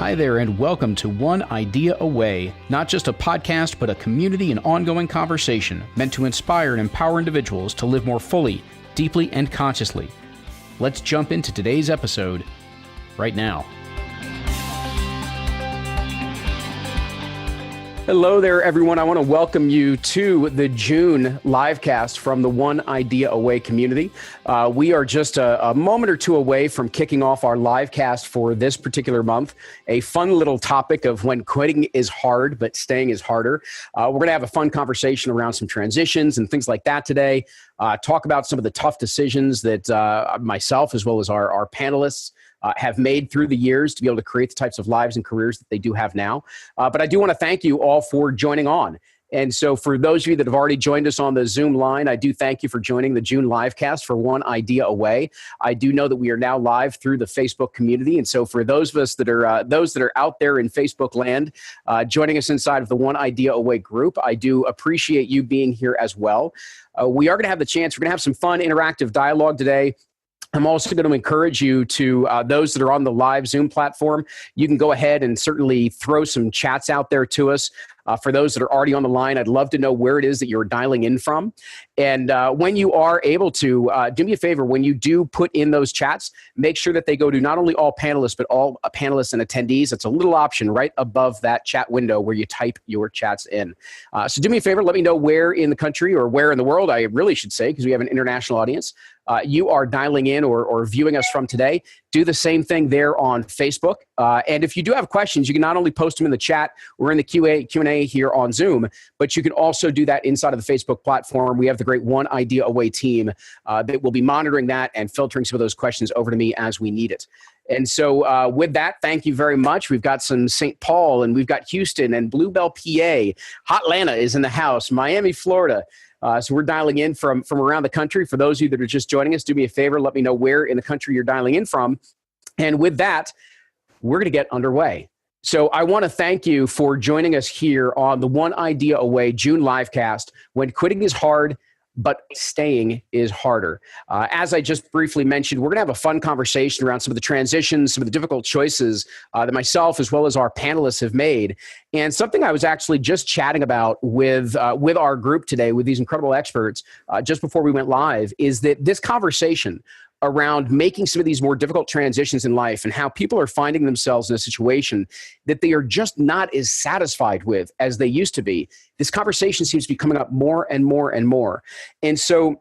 Hi there, and welcome to One Idea Away, not just a podcast, but a community and ongoing conversation meant to inspire and empower individuals to live more fully, deeply, and consciously. Let's jump into today's episode right now. Hello there, everyone. I want to welcome you to the June livecast from the One Idea Away community. We are just a moment or two away from kicking off our livecast for this particular month. A fun little topic of when quitting is hard, but staying is harder. We're going to have a fun conversation around some transitions and things like that today. Talk about some of the tough decisions that myself, as well as our panelists, have made through the years to be able to create the types of lives and careers that they do have now. But I do want to thank you all for joining on. And so for those of you that have already joined us on the Zoom line, I do thank you for joining the June livecast for One Idea Away. I do know that we are now live through the Facebook community. And so for those of us that are out there in Facebook land, joining us inside of the One Idea Away group, I do appreciate you being here as well. We are going to have the chance, we're going to have some fun interactive dialogue today. I'm also going to encourage you to, those that are on the live Zoom platform, you can go ahead and certainly throw some chats out there to us. For those that are already on the line, I'd love to know where it is that you're dialing in from. And when you are able to, do me a favor, when you do put in those chats, make sure that they go to not only all panelists, but all panelists and attendees. It's a little option right above that chat window where you type your chats in. So do me a favor, let me know where in the country or where in the world, I really should say, because we have an international audience, you are dialing in or viewing us from today. Do the same thing there on Facebook. And if you do have questions, you can not only post them in the chat or in the Q&A here on Zoom, but you can also do that inside of the Facebook platform. We have the great One Idea Away team that will be monitoring that and filtering some of those questions over to me as we need it. And so with that, thank you very much. We've got some St. Paul, and we've got Houston and Bluebell, PA. Hotlanta is in the house. Miami, Florida. So we're dialing in from around the country. For those of you that are just joining us, do me a favor. Let me know where in the country you're dialing in from. And with that, we're going to get underway. So I want to thank you for joining us here on the One Idea Away June livecast, when quitting is hard, but staying is harder. As I just briefly mentioned, we're going to have a fun conversation around some of the transitions, some of the difficult choices that myself as well as our panelists have made. And something I was actually just chatting about with our group today, with these incredible experts, just before we went live, is that this conversation around making some of these more difficult transitions in life and how people are finding themselves in a situation that they are just not as satisfied with as they used to be. This conversation seems to be coming up more and more and more. And so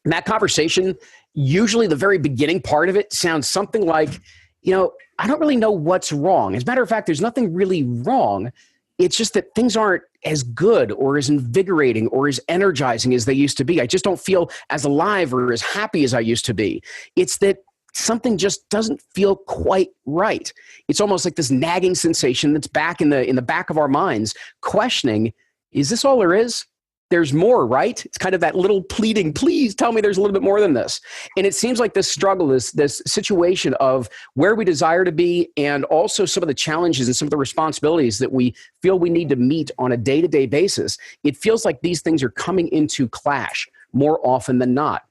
that conversation, usually the very beginning part of it sounds something like, I don't really know what's wrong. As a matter of fact, there's nothing really wrong. It's just that things aren't as good or as invigorating or as energizing as they used to be. I just don't feel as alive or as happy as I used to be. It's that something just doesn't feel quite right. It's almost like this nagging sensation that's back in the back of our minds, questioning, is this all there is? There's more, right? It's kind of that little pleading, please tell me there's a little bit more than this. And it seems like this struggle, this situation of where we desire to be, and also some of the challenges and some of the responsibilities that we feel we need to meet on a day-to-day basis. It feels like these things are coming into clash more often than not.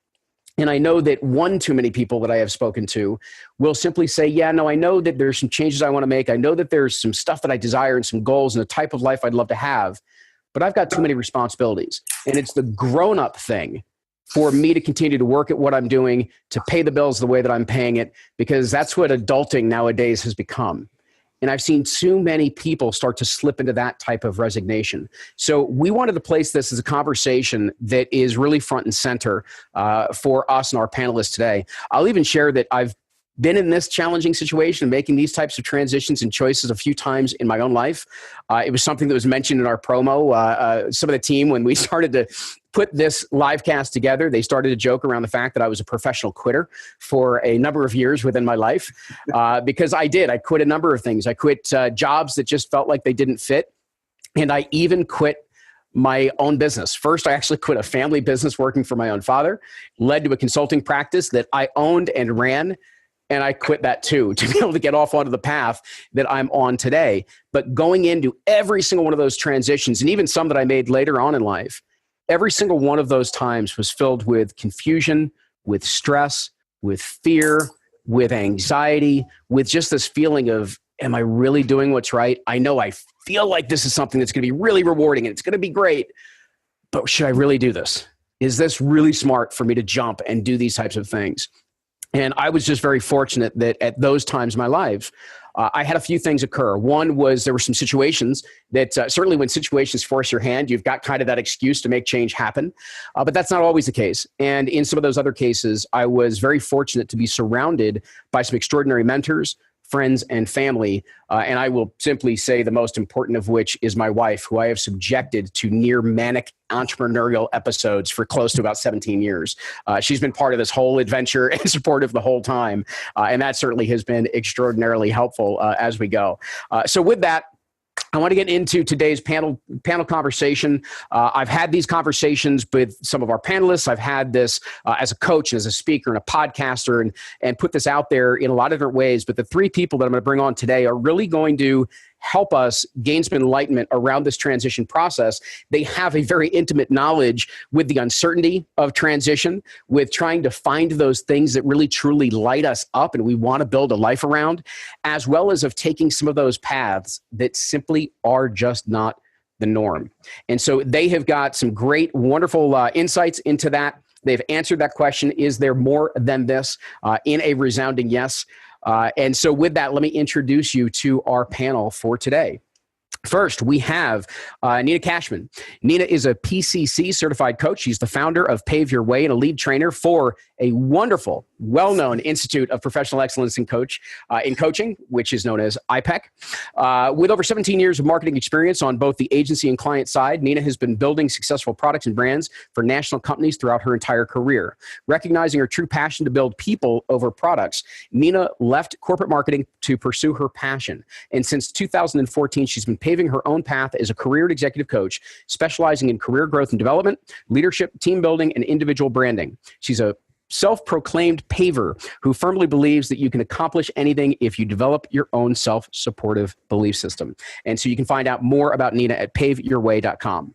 And I know that one too many people that I have spoken to will simply say, yeah, no, I know that there's some changes I want to make. I know that there's some stuff that I desire and some goals and a type of life I'd love to have. But I've got too many responsibilities. And it's the grown-up thing for me to continue to work at what I'm doing, to pay the bills the way that I'm paying it, because that's what adulting nowadays has become. And I've seen too many people start to slip into that type of resignation. So we wanted to place this as a conversation that is really front and center for us and our panelists today. I'll even share that I've been in this challenging situation, making these types of transitions and choices a few times in my own life. It was something that was mentioned in our promo. Some of the team, when we started to put this live cast together, they started to joke around the fact that I was a professional quitter for a number of years within my life, because I did. I quit a number of things. I quit jobs that just felt like they didn't fit. And I even quit my own business. First, I actually quit a family business working for my own father, led to a consulting practice that I owned and ran. And I quit that too, to be able to get off onto the path that I'm on today. But going into every single one of those transitions, and even some that I made later on in life, every single one of those times was filled with confusion, with stress, with fear, with anxiety, with just this feeling of, am I really doing what's right? I know I feel like this is something that's going to be really rewarding and it's going to be great, but should I really do this? Is this really smart for me to jump and do these types of things? And I was just very fortunate that at those times in my life, I had a few things occur. One was there were some situations that certainly when situations force your hand, you've got kind of that excuse to make change happen. But that's not always the case. And in some of those other cases, I was very fortunate to be surrounded by some extraordinary mentors, friends, and family. And I will simply say the most important of which is my wife, who I have subjected to near manic entrepreneurial episodes for close to about 17 years. She's been part of this whole adventure and supportive the whole time. And that certainly has been extraordinarily helpful as we go. So with that, I want to get into today's panel conversation. I've had these conversations with some of our panelists. I've had this as a coach and as a speaker and a podcaster and put this out there in a lot of different ways. But the three people that I'm going to bring on today are really going to help us gain some enlightenment around this transition process. They have a very intimate knowledge with the uncertainty of transition, with trying to find those things that really truly light us up and we want to build a life around, as well as of taking some of those paths that simply are just not the norm. And so they have got some great, wonderful insights into that. They've answered that question, is there more than this, in a resounding yes. And so with that, let me introduce you to our panel for today. First, we have Nina Cashman. Nina is a PCC certified coach. She's the founder of Pave Your Way and a lead trainer for a wonderful, well-known Institute of Professional Excellence in coaching, which is known as iPEC. With over 17 years of marketing experience on both the agency and client side, Nina has been building successful products and brands for national companies throughout her entire career. Recognizing her true passion to build people over products, Nina left corporate marketing to pursue her passion. And since 2014, she's been paving her own path as a career executive coach, specializing in career growth and development, leadership, team building, and individual branding. She's a self-proclaimed paver who firmly believes that you can accomplish anything if you develop your own self-supportive belief system. And so you can find out more about Nina at paveyourway.com.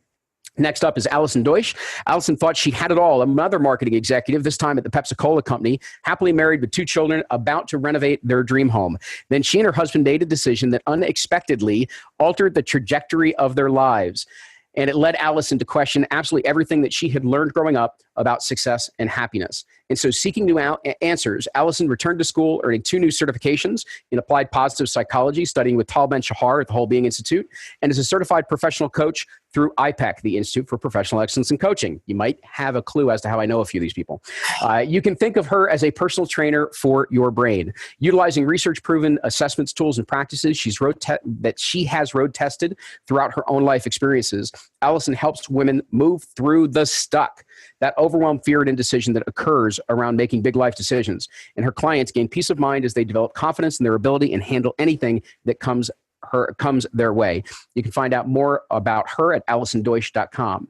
Next up is Allison Deutsch. Allison thought she had it all. Another marketing executive, this time at the Pepsi-Cola company, happily married with 2 children, about to renovate their dream home. Then she and her husband made a decision that unexpectedly altered the trajectory of their lives. And it led Allison to question absolutely everything that she had learned growing up about success and happiness. And so seeking new answers, Allison returned to school, earning 2 new certifications in applied positive psychology, studying with Tal Ben-Shahar at the Whole Being Institute, and is a certified professional coach through iPEC, the Institute for Professional Excellence in Coaching. You might have a clue as to how I know a few of these people. You can think of her as a personal trainer for your brain. Utilizing research-proven assessments, tools, and practices that she has road tested throughout her own life experiences, Allison helps women move through the stuck, that overwhelmed fear and indecision that occurs around making big life decisions. And her clients gain peace of mind as they develop confidence in their ability and handle anything that comes their way. You can find out more about her at AllisonDeutsch.com.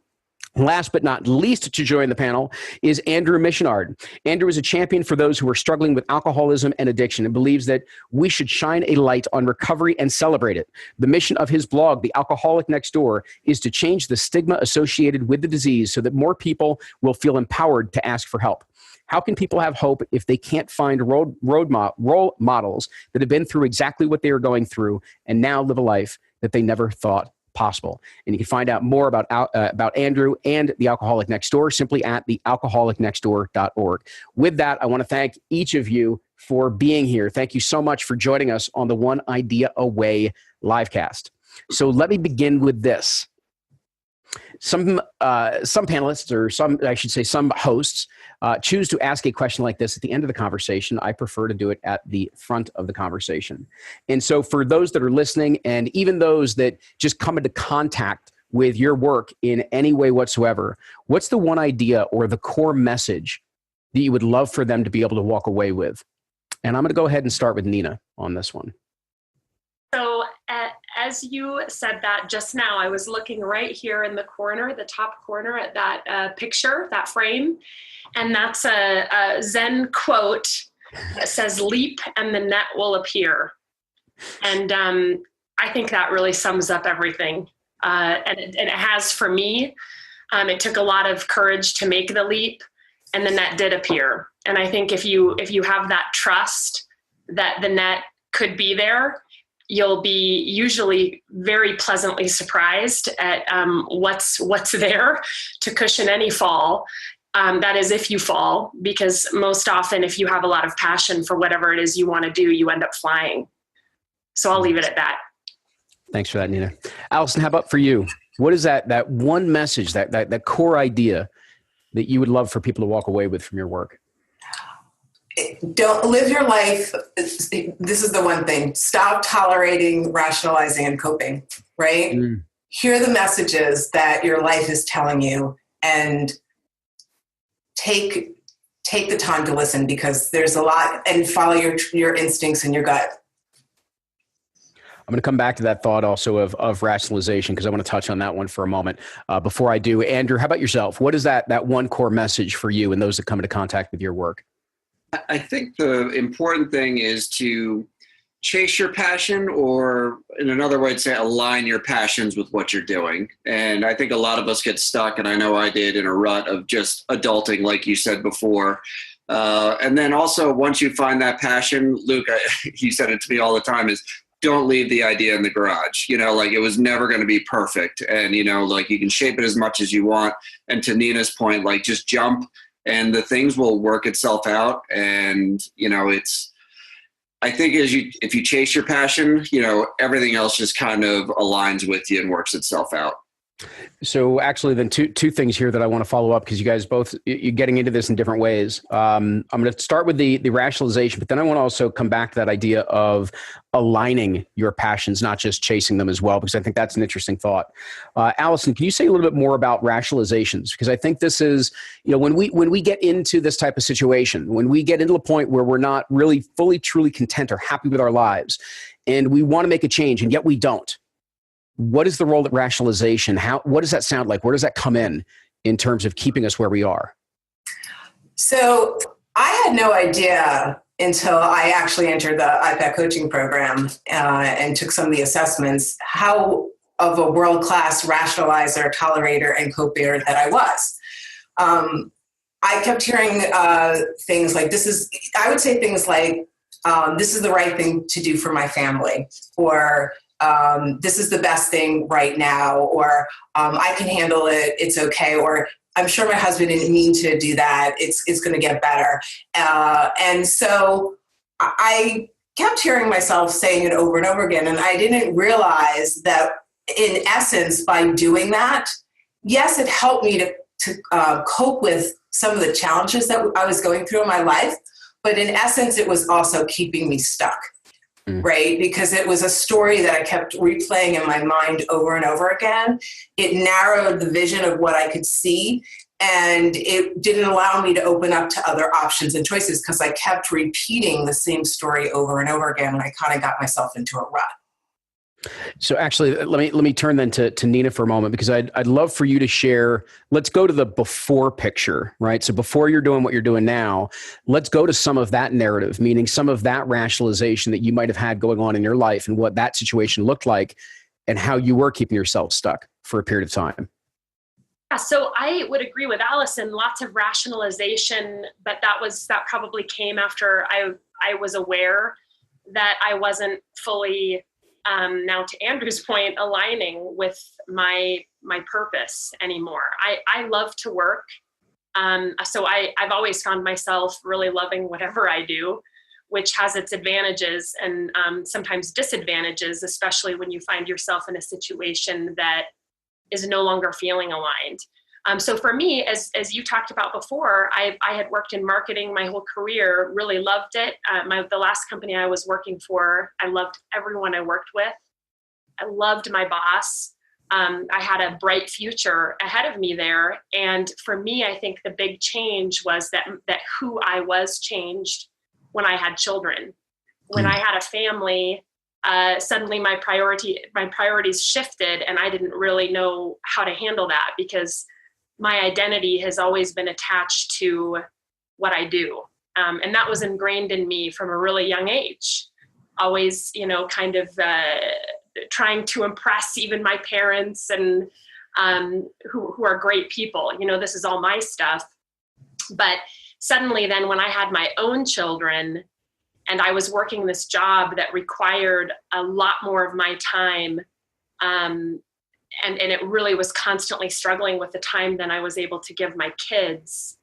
Last but not least to join the panel is Andrew Missionard. Andrew is a champion for those who are struggling with alcoholism and addiction and believes that we should shine a light on recovery and celebrate it. The mission of his blog, The Alcoholic Next Door, is to change the stigma associated with the disease so that more people will feel empowered to ask for help. How can people have hope if they can't find role models that have been through exactly what they are going through and now live a life that they never thought possible? And you can find out more about Andrew and The Alcoholic Next Door simply at thealcoholicnextdoor.org. With that, I want to thank each of you for being here. Thank you so much for joining us on the One Idea Away livecast. So let me begin with this. Some panelists, or some hosts, choose to ask a question like this at the end of the conversation. I prefer to do it at the front of the conversation. And so for those that are listening, and even those that just come into contact with your work in any way whatsoever, what's the one idea or the core message that you would love for them to be able to walk away with? And I'm going to go ahead and start with Nina on this one. So as you said that just now, I was looking right here in the corner, the top corner at that picture, that frame. And that's a Zen quote that says, "Leap and the net will appear." And I think that really sums up everything. And it has for me. It took a lot of courage to make the leap, and the net did appear. And I think if you have that trust that the net could be there, you'll be usually very pleasantly surprised at what's there to cushion any fall. That is if you fall, because most often if you have a lot of passion for whatever it is you want to do, you end up flying. So I'll leave it at that. Thanks for that, Nina. Allison, how about for you? What is that one message, that core idea that you would love for people to walk away with from your work? Don't live your life. This is the one thing. Stop tolerating, rationalizing, and coping, right? Hear the messages that your life is telling you and take the time to listen, because there's a lot, and follow your instincts and your gut. I'm going to come back to that thought also of rationalization, because I want to touch on that one for a moment. Before I do, Andrew, how about yourself? What is that one core message for you and those that come into contact with your work? I think the important thing is to chase your passion, or in another way to say, align your passions with what you're doing. And I think a lot of us get stuck, and I know I did, in a rut of just adulting, like you said before. And then also, once you find that passion, Luke, you said it to me all the time, is don't leave the idea in the garage. Like, it was never going to be perfect. And, like, you can shape it as much as you want. And to Nina's point, like, just jump and the things will work itself out. And, I think if you chase your passion, everything else just kind of aligns with you and works itself out. So actually then two things here that I want to follow up, because you guys both, you're getting into this in different ways. I'm going to start with the rationalization, but then I want to also come back to that idea of aligning your passions, not just chasing them as well, because I think that's an interesting thought. Allison, can you say a little bit more about rationalizations? Because I think this is, when we get into this type of situation, when we get into a point where we're not really fully, truly content or happy with our lives, and we want to make a change, and yet we don't. What is the role of rationalization? What does that sound like? Where does that come in terms of keeping us where we are? So I had no idea until I actually entered the iPEC coaching program and took some of the assessments, how of a world-class rationalizer, tolerator, and copier that I was. I kept hearing things like, this is the right thing to do for my family, or this is the best thing right now, or I can handle it, it's okay, or I'm sure my husband didn't mean to do that, it's going to get better. And so I kept hearing myself saying it over and over again, and I didn't realize that in essence, by doing that, yes, it helped me to cope with some of the challenges that I was going through in my life, but in essence, it was also keeping me stuck. Right? Because it was a story that I kept replaying in my mind over and over again. It narrowed the vision of what I could see, and it didn't allow me to open up to other options and choices, because I kept repeating the same story over and over again, and I kind of got myself into a rut. So actually, let me turn then to Nina for a moment, because I'd love for you to share. Let's go to the before picture, right? So before you're doing what you're doing now, let's go to some of that narrative, meaning some of that rationalization that you might have had going on in your life, and what that situation looked like, and how you were keeping yourself stuck for a period of time. Yeah, so I would agree with Allison, lots of rationalization, but that probably came after I was aware that I wasn't fully, now to Andrew's point, aligning with my purpose anymore. I love to work. So I've always found myself really loving whatever I do, which has its advantages and sometimes disadvantages, especially when you find yourself in a situation that is no longer feeling aligned. So for me, as you talked about before, I had worked in marketing my whole career, really loved it. The last company I was working for, I loved everyone I worked with. I loved my boss. I had a bright future ahead of me there. And for me, I think the big change was that who I was changed when I had children. When I had a family, suddenly my priorities shifted, and I didn't really know how to handle that, because my identity has always been attached to what I do. And that was ingrained in me from a really young age. Always, kind of trying to impress even my parents, and who are great people. This is all my stuff. But suddenly then when I had my own children, And I was working this job that required a lot more of my time. And it really was constantly struggling with the time than I was able to give my kids.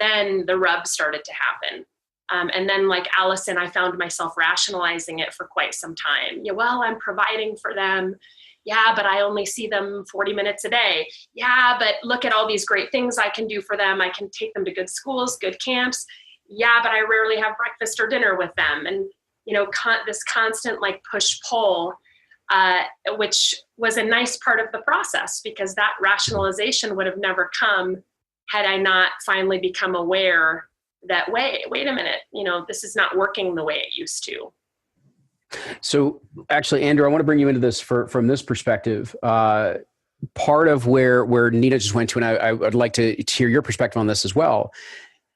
Then the rub started to happen. And then, like Allison, I found myself rationalizing it for quite some time. Yeah, well, I'm providing for them. Yeah, but I only see them 40 minutes a day. Yeah, but look at all these great things I can do for them. I can take them to good schools, good camps. Yeah, but I rarely have breakfast or dinner with them. And, this constant like push-pull, which was a nice part of the process, because that rationalization would have never come had I not finally become aware that, wait a minute, this is not working the way it used to. So actually, Andrew, I want to bring you into this from this perspective. Part of where Nina just went to, and I would like to hear your perspective on this as well.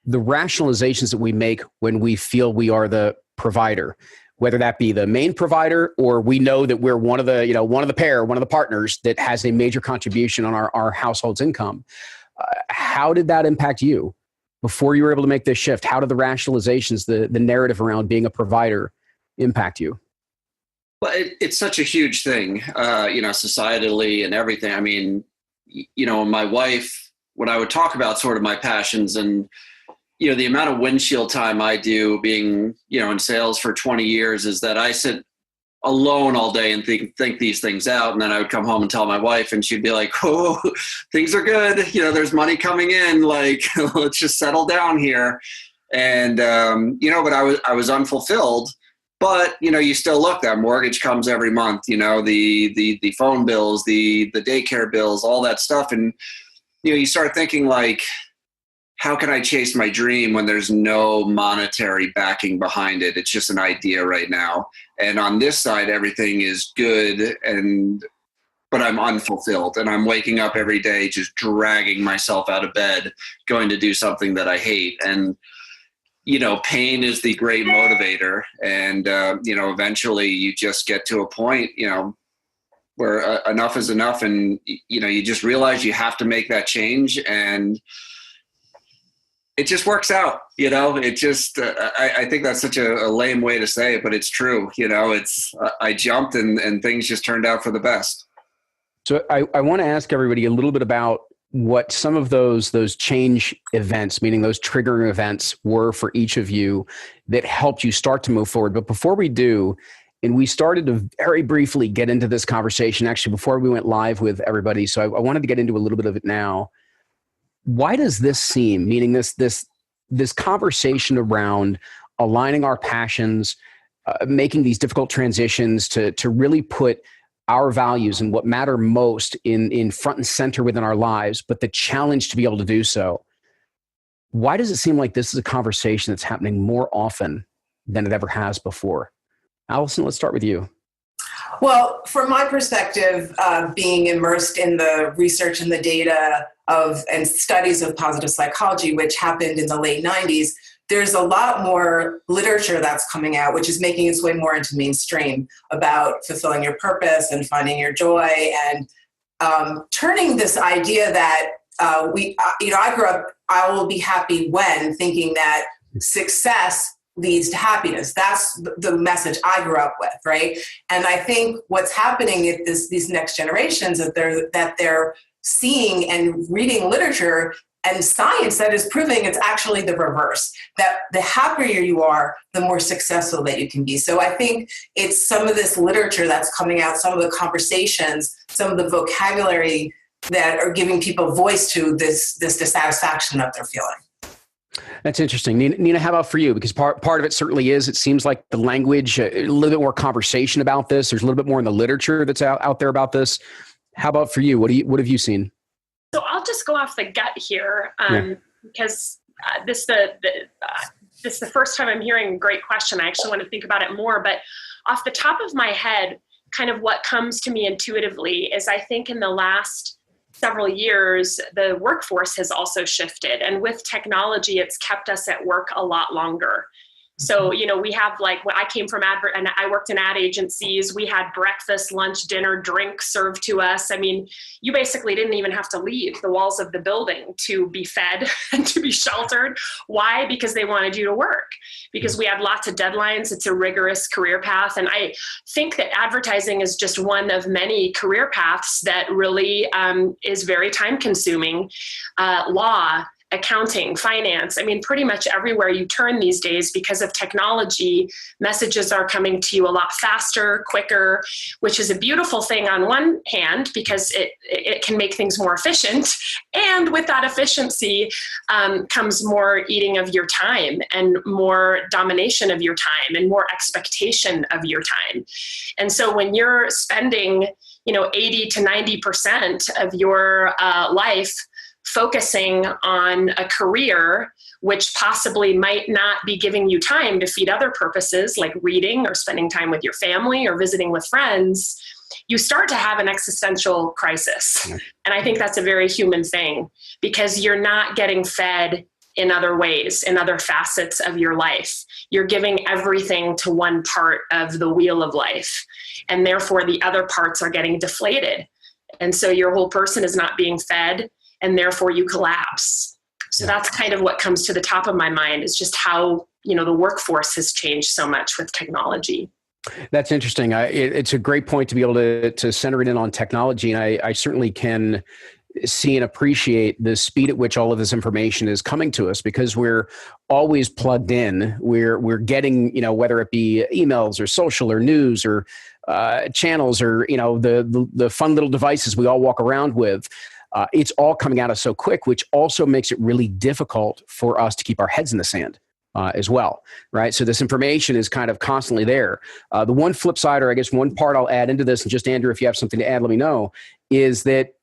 The rationalizations that we make when we feel we are the provider, whether that be the main provider, or we know that we're one of the partners that has a major contribution on our household's income. How did that impact you before you were able to make this shift? How did the rationalizations, the narrative around being a provider, impact you? Well, it's such a huge thing, societally and everything. I mean, my wife, when I would talk about sort of my passions and, the amount of windshield time I do being, in sales for 20 years, is that I sit alone all day and think these things out. And then I would come home and tell my wife, and she'd be like, oh, things are good. There's money coming in. Like, let's just settle down here. And, but I was unfulfilled. But, you still look, that mortgage comes every month, the phone bills, the daycare bills, all that stuff. And, you start thinking like, how can I chase my dream when there's no monetary backing behind it? It's just an idea right now. And on this side, everything is good, but I'm unfulfilled, and I'm waking up every day just dragging myself out of bed, going to do something that I hate. And, pain is the great motivator. And, eventually you just get to a point, where enough is enough. And, you just realize you have to make that change. And it just works out, it just, I think that's such a lame way to say it, but it's true. I jumped and things just turned out for the best. So I want to ask everybody a little bit about what some of those change events, meaning those triggering events, were for each of you that helped you start to move forward. But before we do, and we started to very briefly get into this conversation, actually, before we went live with everybody. So I wanted to get into a little bit of it now. Why does this seem, meaning this conversation around aligning our passions, making these difficult transitions to really put our values and what matter most in front and center within our lives, but the challenge to be able to do so? Why does it seem like this is a conversation that's happening more often than it ever has before? Allison, let's start with you. Well, from my perspective, being immersed in the research and the data and studies of positive psychology, which happened in the late 90s, there's a lot more literature that's coming out, which is making its way more into mainstream, about fulfilling your purpose and finding your joy, and turning this idea that I grew up, I will be happy when, thinking that success leads to happiness. That's the message I grew up with, right? And I think what's happening is these next generations, that they're seeing and reading literature and science that is proving it's actually the reverse, that the happier you are, the more successful that you can be. So I think it's some of this literature that's coming out, some of the conversations, some of the vocabulary that are giving people voice to this dissatisfaction that they're feeling. That's interesting. Nina, how about for you? Because part of it certainly is, it seems like the language, a little bit more conversation about this. There's a little bit more in the literature that's out there about this. How about for you? What have you seen? So I'll just go off the gut here, because this is the first time I'm hearing a great question. I actually want to think about it more, but off the top of my head, kind of what comes to me intuitively is, I think in the last several years, the workforce has also shifted. And with technology, it's kept us at work a lot longer. So, we have when I came from and I worked in ad agencies, we had breakfast, lunch, dinner, drink served to us. I mean, you basically didn't even have to leave the walls of the building to be fed and to be sheltered. Why? Because they wanted you to work, because we had lots of deadlines. It's a rigorous career path. And I think that advertising is just one of many career paths that really is very time consuming. Law, accounting, finance. I mean, pretty much everywhere you turn these days, because of technology, messages are coming to you a lot faster, quicker, which is a beautiful thing on one hand, because it can make things more efficient. And with that efficiency comes more eating of your time and more domination of your time and more expectation of your time. And so when you're spending, 80 to 90% of your life focusing on a career which possibly might not be giving you time to feed other purposes like reading or spending time with your family or visiting with friends, you start to have an existential crisis. And I think that's a very human thing, because you're not getting fed in other ways, in other facets of your life. You're giving everything to one part of the wheel of life, and therefore the other parts are getting deflated. And so your whole person is not being fed, and therefore you collapse. So that's kind of what comes to the top of my mind, is just how, the workforce has changed so much with technology. That's interesting. It's a great point to be able to center it in on technology. And I certainly can see and appreciate the speed at which all of this information is coming to us, because we're always plugged in. We're getting, whether it be emails or social or news or channels or, the fun little devices we all walk around with. It's all coming at us so quick, which also makes it really difficult for us to keep our heads in the sand as well, right? So this information is kind of constantly there. The one flip side, or I guess one part I'll add into this, and just Andrew, if you have something to add, let me know, is that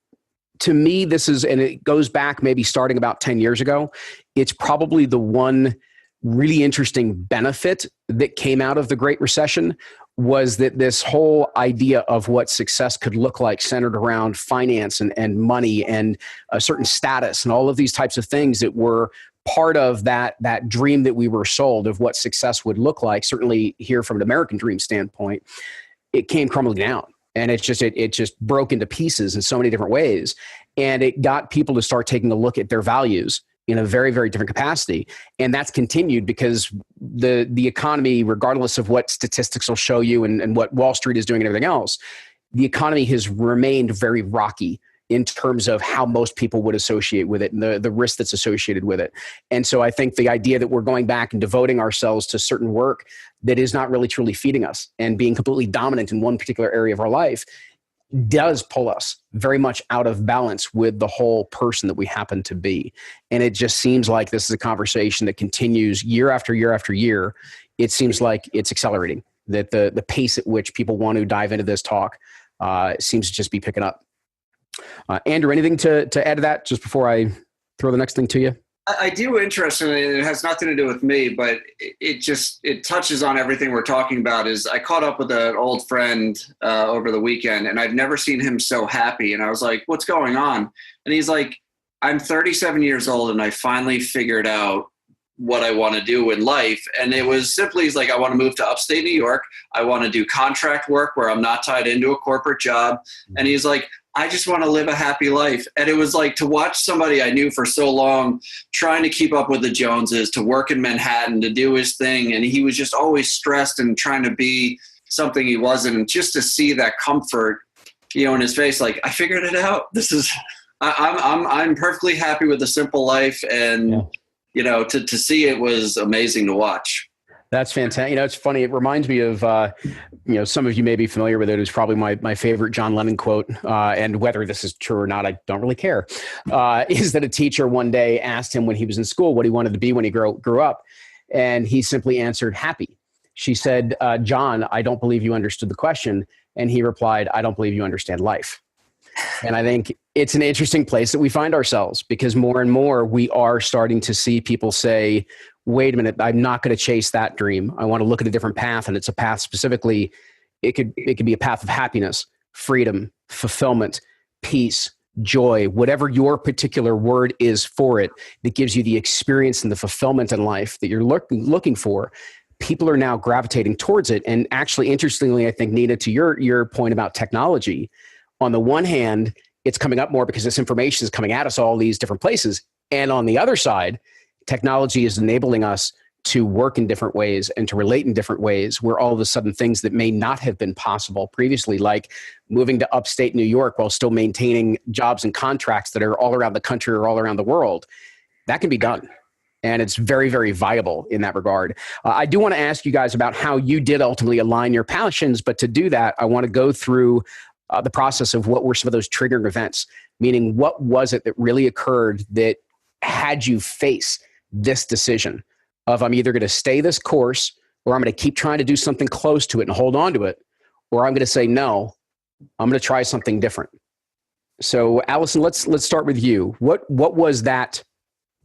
to me, this is, and it goes back maybe starting about 10 years ago, it's probably the one really interesting benefit that came out of the Great Recession, was that this whole idea of what success could look like centered around finance and money and a certain status and all of these types of things that were part of that dream that we were sold of what success would look like, certainly here from an American dream standpoint, it came crumbling down. And it just broke into pieces in so many different ways. And it got people to start taking a look at their values in a very, very different capacity. And that's continued because the economy, regardless of what statistics will show you and what Wall Street is doing and everything else, the economy has remained very rocky in terms of how most people would associate with it and the risk that's associated with it. And so I think the idea that we're going back and devoting ourselves to certain work that is not really truly feeding us and being completely dominant in one particular area of our life does pull us very much out of balance with the whole person that we happen to be. And it just seems like this is a conversation that continues year after year after year. It seems like it's accelerating, that the pace at which people want to dive into this talk seems to just be picking up. Andrew, anything to add to that just before I throw the next thing to you? I do, interestingly, it has nothing to do with me, but it touches on everything we're talking about. Is I caught up with an old friend over the weekend, and I've never seen him so happy. And I was like, what's going on? And he's like, I'm 37 years old and I finally figured out what I want to do in life. And it was simply, he's like, I want to move to upstate New York. I want to do contract work where I'm not tied into a corporate job. And he's like, I just want to live a happy life. And it was like to watch somebody I knew for so long trying to keep up with the Joneses, to work in Manhattan, to do his thing. And he was just always stressed and trying to be something he wasn't. And just to see that comfort, in his face, like, I figured it out. This is, I'm perfectly happy with the simple life. And, to see it was amazing to watch. That's fantastic. It's funny. It reminds me of, some of you may be familiar with it. It's probably my favorite John Lennon quote. And whether this is true or not, I don't really care. Is that a teacher one day asked him when he was in school what he wanted to be when he grew up. And he simply answered, happy. She said, John, I don't believe you understood the question. And he replied, I don't believe you understand life. And I think it's an interesting place that we find ourselves, because more and more we are starting to see people say, wait a minute, I'm not going to chase that dream. I want to look at a different path. And it's a path specifically, it could be a path of happiness, freedom, fulfillment, peace, joy, whatever your particular word is for it, that gives you the experience and the fulfillment in life that you're looking for. people are now gravitating towards it. And actually, interestingly, I think, Nina, to your point about technology, on the one hand, it's coming up more because this information is coming at us all these different places. And on the other side, technology is enabling us to work in different ways and to relate in different ways, where all of a sudden things that may not have been possible previously, like moving to upstate New York while still maintaining jobs and contracts that are all around the country or all around the world, that can be done. And it's very, very viable in that regard. I do want to ask you guys about how you did ultimately align your passions. But to do that, I want to go through the process of what were some of those triggering events, meaning what was it that really occurred that had you face this decision of, I'm either going to stay this course, or I'm going to keep trying to do something close to it and hold on to it, or I'm going to say, no, I'm going to try something different. So Allison, let's start with you. What was that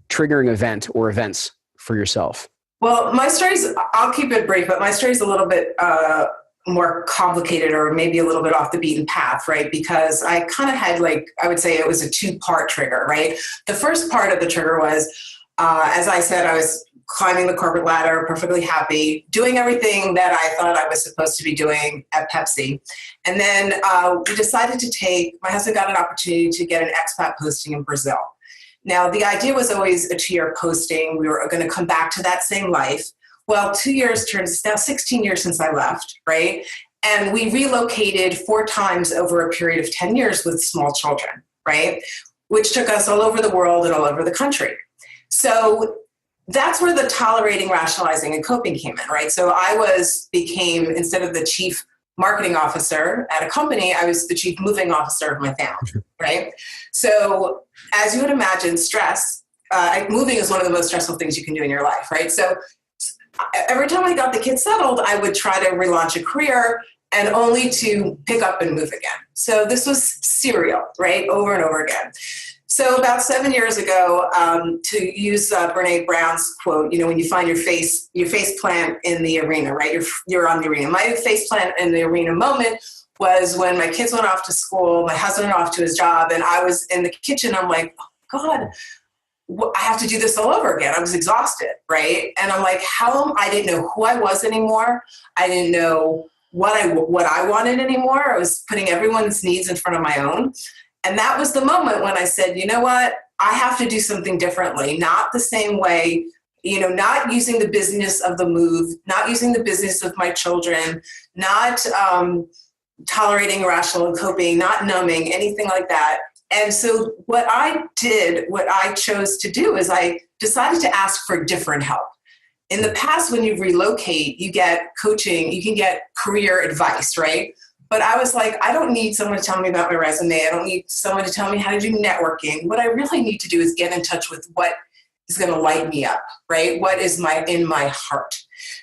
triggering event or events for yourself? Well, my story's, I'll keep it brief, but my story's a little bit more complicated, or maybe a little bit off the beaten path, right? Because I kind of had, like, I would say it was a two-part trigger, right? The first part of the trigger was, as I said, I was climbing the corporate ladder, perfectly happy, doing everything that I thought I was supposed to be doing at Pepsi. And then we decided to my husband got an opportunity to get an expat posting in Brazil. Now, the idea was always a 2-year posting. We were going to come back to that same life. Well, 2 years turns, now 16 years since I left, right? And we relocated 4 times over a period of 10 years with small children, right? Which took us all over the world and all over the country. So that's where the tolerating, rationalizing, and coping came in, right? So I became, instead of the chief marketing officer at a company, I was the chief moving officer of my family, right? So as you would imagine, stress, moving is one of the most stressful things you can do in your life, right? So every time I got the kids settled, I would try to relaunch a career, and only to pick up and move again. So this was serial, right? Over and over again. So about 7 years ago, to use Brene Brown's quote, when you find your face plant in the arena, right? You're on the arena. My face plant in the arena moment was when my kids went off to school, my husband went off to his job, and I was in the kitchen. I'm like, oh God, I have to do this all over again. I was exhausted, right? And I'm like, I didn't know who I was anymore. I didn't know what I wanted anymore. I was putting everyone's needs in front of my own. And that was the moment when I said, you know what? I have to do something differently, not the same way, not using the business of the move, not using the business of my children, not tolerating, rational, and coping, not numbing, anything like that. And so what I chose to do is I decided to ask for different help. In the past, when you relocate, you get coaching, you can get career advice, right? But I was like, I don't need someone to tell me about my resume. I don't need someone to tell me how to do networking. What I really need to do is get in touch with what is going to light me up, right? What is in my heart?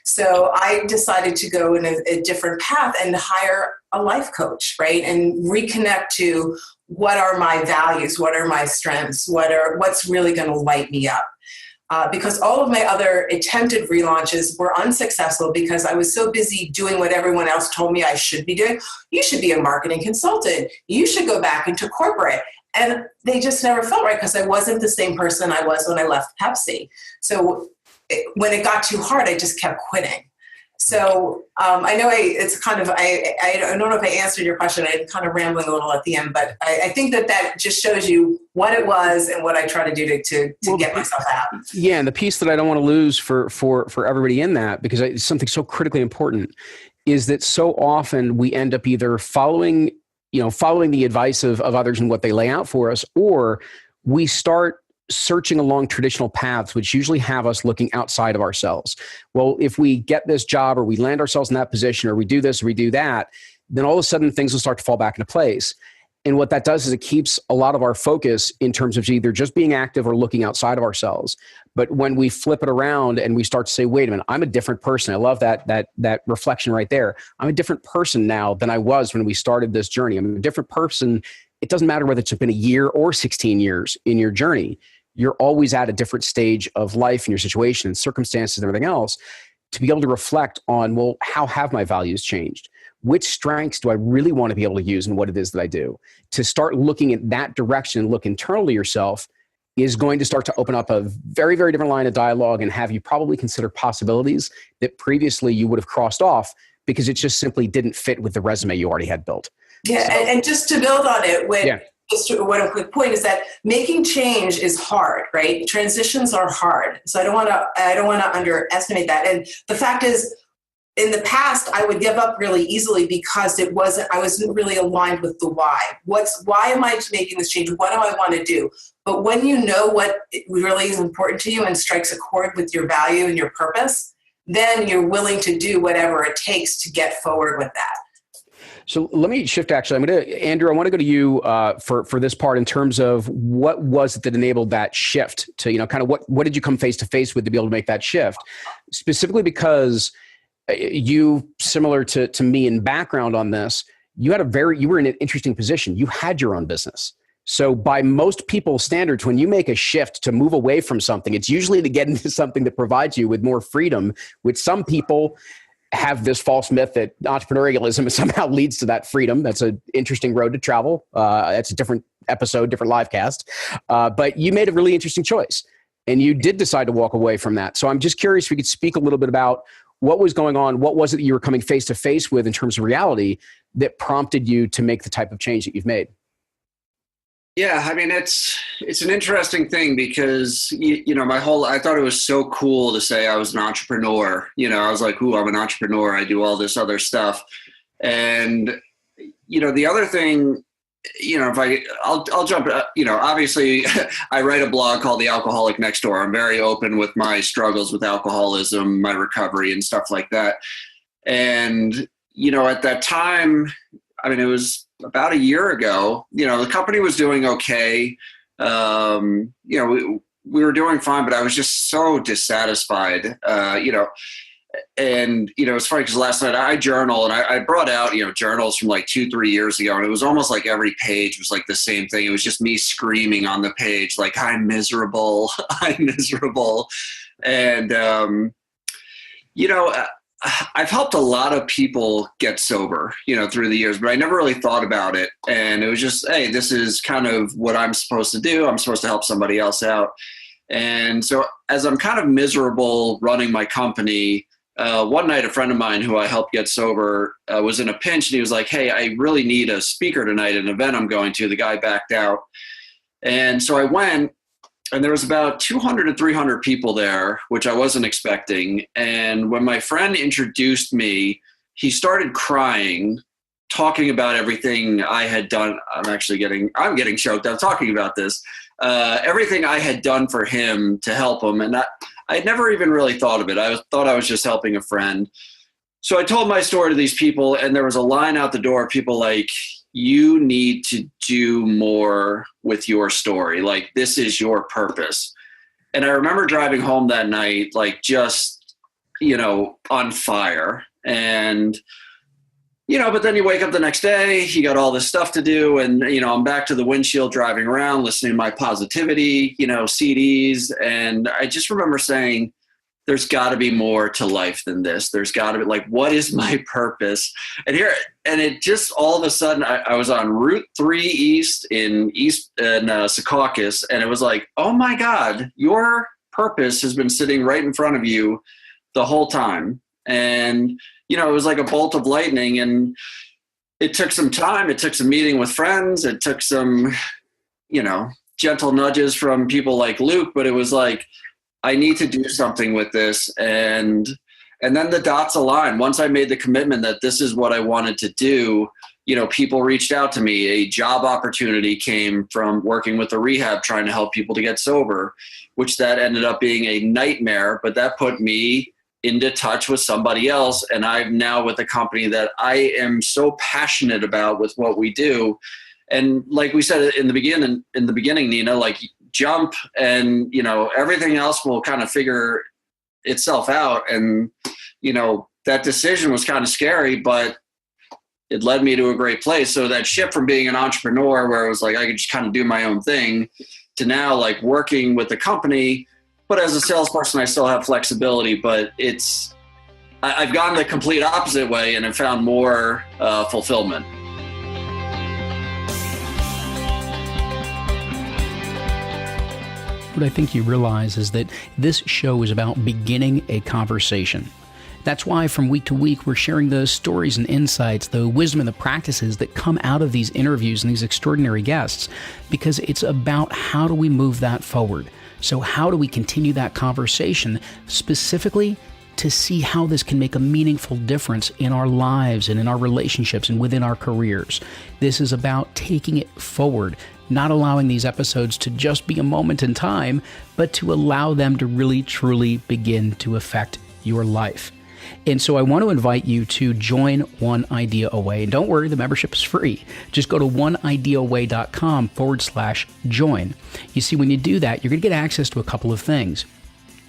So I decided to go in a different path and hire a life coach, right? And reconnect to what are my values? What are my strengths? What's really going to light me up? Because all of my other attempted relaunches were unsuccessful because I was so busy doing what everyone else told me I should be doing. You should be a marketing consultant. You should go back into corporate. And they just never felt right because I wasn't the same person I was when I left Pepsi. So when it got too hard, I just kept quitting. So I know it's kind of, I don't know if I answered your question. I'm kind of rambling a little at the end, but I think that just shows you what it was and what I try to do to get myself out. Yeah, and the piece that I don't want to lose for everybody in that, because it's something so critically important, is that so often we end up either following the advice of others and what they lay out for us, or we start searching along traditional paths, which usually have us looking outside of ourselves. Well, if we get this job, or we land ourselves in that position, or we do this, or we do that, then all of a sudden things will start to fall back into place. And what that does is it keeps a lot of our focus in terms of either just being active or looking outside of ourselves. But when we flip it around and we start to say, wait a minute, I'm a different person. I love that reflection right there. I'm a different person now than I was when we started this journey. I'm a different person. It doesn't matter whether it's been a year or 16 years in your journey. You're always at a different stage of life and your situation and circumstances and everything else, to be able to reflect on, well, how have my values changed? Which strengths do I really want to be able to use in what it is that I do? To start looking at that direction and look internally yourself, is going to start to open up a very, very different line of dialogue and have you probably consider possibilities that previously you would have crossed off because it just simply didn't fit with the resume you already had built. Yeah, So, and just to build on it, just one quick point is that making change is hard, right? Transitions are hard. So I don't want to underestimate that. And the fact is, in the past, I would give up really easily because I wasn't really aligned with the why. Why am I making this change? What do I want to do? But when you know what really is important to you and strikes a chord with your value and your purpose, then you're willing to do whatever it takes to get forward with that. So let me shift. Actually, Andrew, I want to go to you for this part in terms of what was it that enabled that shift to, kind of what did you come face to face with to be able to make that shift? Specifically because you, similar to me in background on this, you were in an interesting position. You had your own business. So by most people's standards, when you make a shift to move away from something, it's usually to get into something that provides you with more freedom, which some people have this false myth that entrepreneurialism somehow leads to that freedom. That's an interesting road to travel. That's a different episode, different live cast. But you made a really interesting choice and you did decide to walk away from that. So I'm just curious if we could speak a little bit about what was going on. What was it that you were coming face to face with in terms of reality that prompted you to make the type of change that you've made? Yeah, I mean, it's an interesting thing because, I thought it was so cool to say I was an entrepreneur. I was like, ooh, I'm an entrepreneur. I do all this other stuff. And, the other thing, I'll jump, obviously I write a blog called The Alcoholic Next Door. I'm very open with my struggles with alcoholism, my recovery and stuff like that. And, at that time, it was about a year ago, the company was doing okay. We were doing fine, but I was just so dissatisfied, and, it's funny because last night I journal and I brought out, journals from like 2-3 years ago. And it was almost like every page was like the same thing. It was just me screaming on the page, like, I'm miserable. I'm miserable. And, I've helped a lot of people get sober, through the years, but I never really thought about it. And it was just, hey, this is kind of what I'm supposed to do. I'm supposed to help somebody else out. And so as I'm kind of miserable running my company, one night a friend of mine who I helped get sober was in a pinch and he was like, hey, I really need a speaker tonight at an event I'm going to. The guy backed out. And so I went. And there was about 200 to 300 people there, which I wasn't expecting. And when my friend introduced me, he started crying, talking about everything I had done. I'm getting choked up talking about this. Everything I had done for him to help him. And I'd never even really thought of it. I thought I was just helping a friend. So I told my story to these people and there was a line out the door, people like, you need to do more with your story. Like, this is your purpose. And I remember driving home that night, like just, on fire. And, but then you wake up the next day, you got all this stuff to do. And, I'm back to the windshield driving around, listening to my positivity, CDs. And I just remember saying, there's got to be more to life than this. There's got to be, like, what is my purpose? And it just all of a sudden, I was on Route 3 East in Secaucus, and it was like, oh my God, your purpose has been sitting right in front of you the whole time. And, it was like a bolt of lightning, and it took some time. It took some meeting with friends. It took some, gentle nudges from people like Luke, but it was like, I need to do something with this. And then the dots aligned. Once I made the commitment that this is what I wanted to do, people reached out to me. A job opportunity came from working with a rehab, trying to help people to get sober, which that ended up being a nightmare, but that put me into touch with somebody else. And I'm now with a company that I am so passionate about with what we do. And like we said in the beginning, Nina, like, jump and everything else will kind of figure itself out. And that decision was kind of scary, but it led me to a great place. So that shift from being an entrepreneur where it was like I could just kind of do my own thing to now like working with the company, but as a salesperson I still have flexibility, but I've gone the complete opposite way and have found more fulfillment. what I think you realize is that this show is about beginning a conversation. That's why from week to week, we're sharing the stories and insights, the wisdom and the practices that come out of these interviews and these extraordinary guests, because it's about how do we move that forward. So how do we continue that conversation, specifically to see how this can make a meaningful difference in our lives and in our relationships and within our careers. This is about taking it forward, not allowing these episodes to just be a moment in time, but to allow them to really, truly begin to affect your life. And so I want to invite you to join One Idea Away. And don't worry, the membership is free. Just go to oneideaaway.com/join. You see, when you do that, you're going to get access to a couple of things.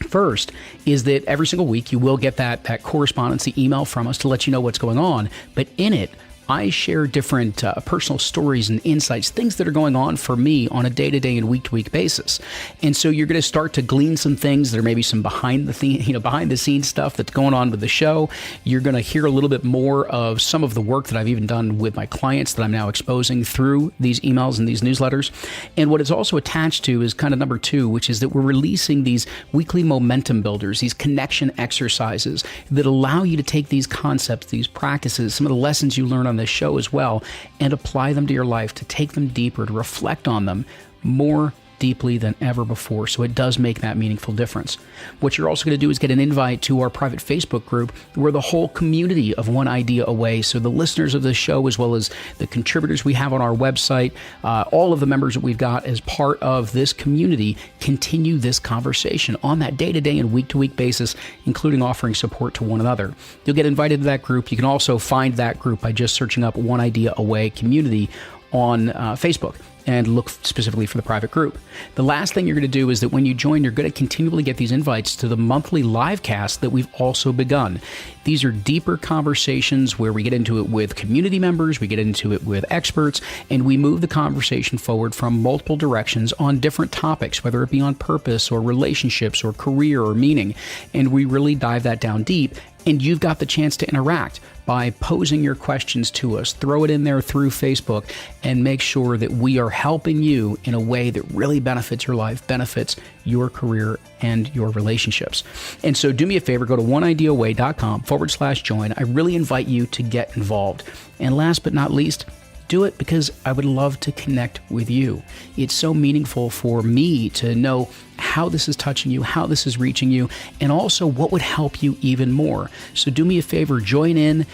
First is that every single week you will get that correspondence email from us to let you know what's going on. But in it, I share different personal stories and insights, things that are going on for me on a day-to-day and week-to-week basis. And so you're going to start to glean some things. There may be some behind the scenes stuff that's going on with the show. You're going to hear a little bit more of some of the work that I've even done with my clients that I'm now exposing through these emails and these newsletters. And what it's also attached to is kind of number 2, which is that we're releasing these weekly momentum builders, these connection exercises that allow you to take these concepts, these practices, some of the lessons you learn on this show as well, and apply them to your life, to take them deeper, to reflect on them more deeply than ever before. So it does make that meaningful difference. What you're also going to do is get an invite to our private Facebook group where the whole community of One Idea Away, so the listeners of the show as well as the contributors we have on our website, all of the members that we've got as part of this community, continue this conversation on that day-to-day and week-to-week basis, including offering support to one another. You'll get invited to that group. You can also find that group by just searching up One Idea Away Community on Facebook and look specifically for the private group. The last thing you're going to do is that when you join, you're going to continually get these invites to the monthly live cast that we've also begun. These are deeper conversations where we get into it with community members, we get into it with experts, and we move the conversation forward from multiple directions on different topics, whether it be on purpose or relationships or career or meaning. And we really dive that down deep. And you've got the chance to interact by posing your questions to us. Throw it in there through Facebook and make sure that we are helping you in a way that really benefits your life, benefits your career and your relationships. And so do me a favor, go to oneideaaway.com/join. I really invite you to get involved. And last but not least, do it because I would love to connect with you. It's so meaningful for me to know how this is touching you, how this is reaching you, and also what would help you even more. So do me a favor, join in,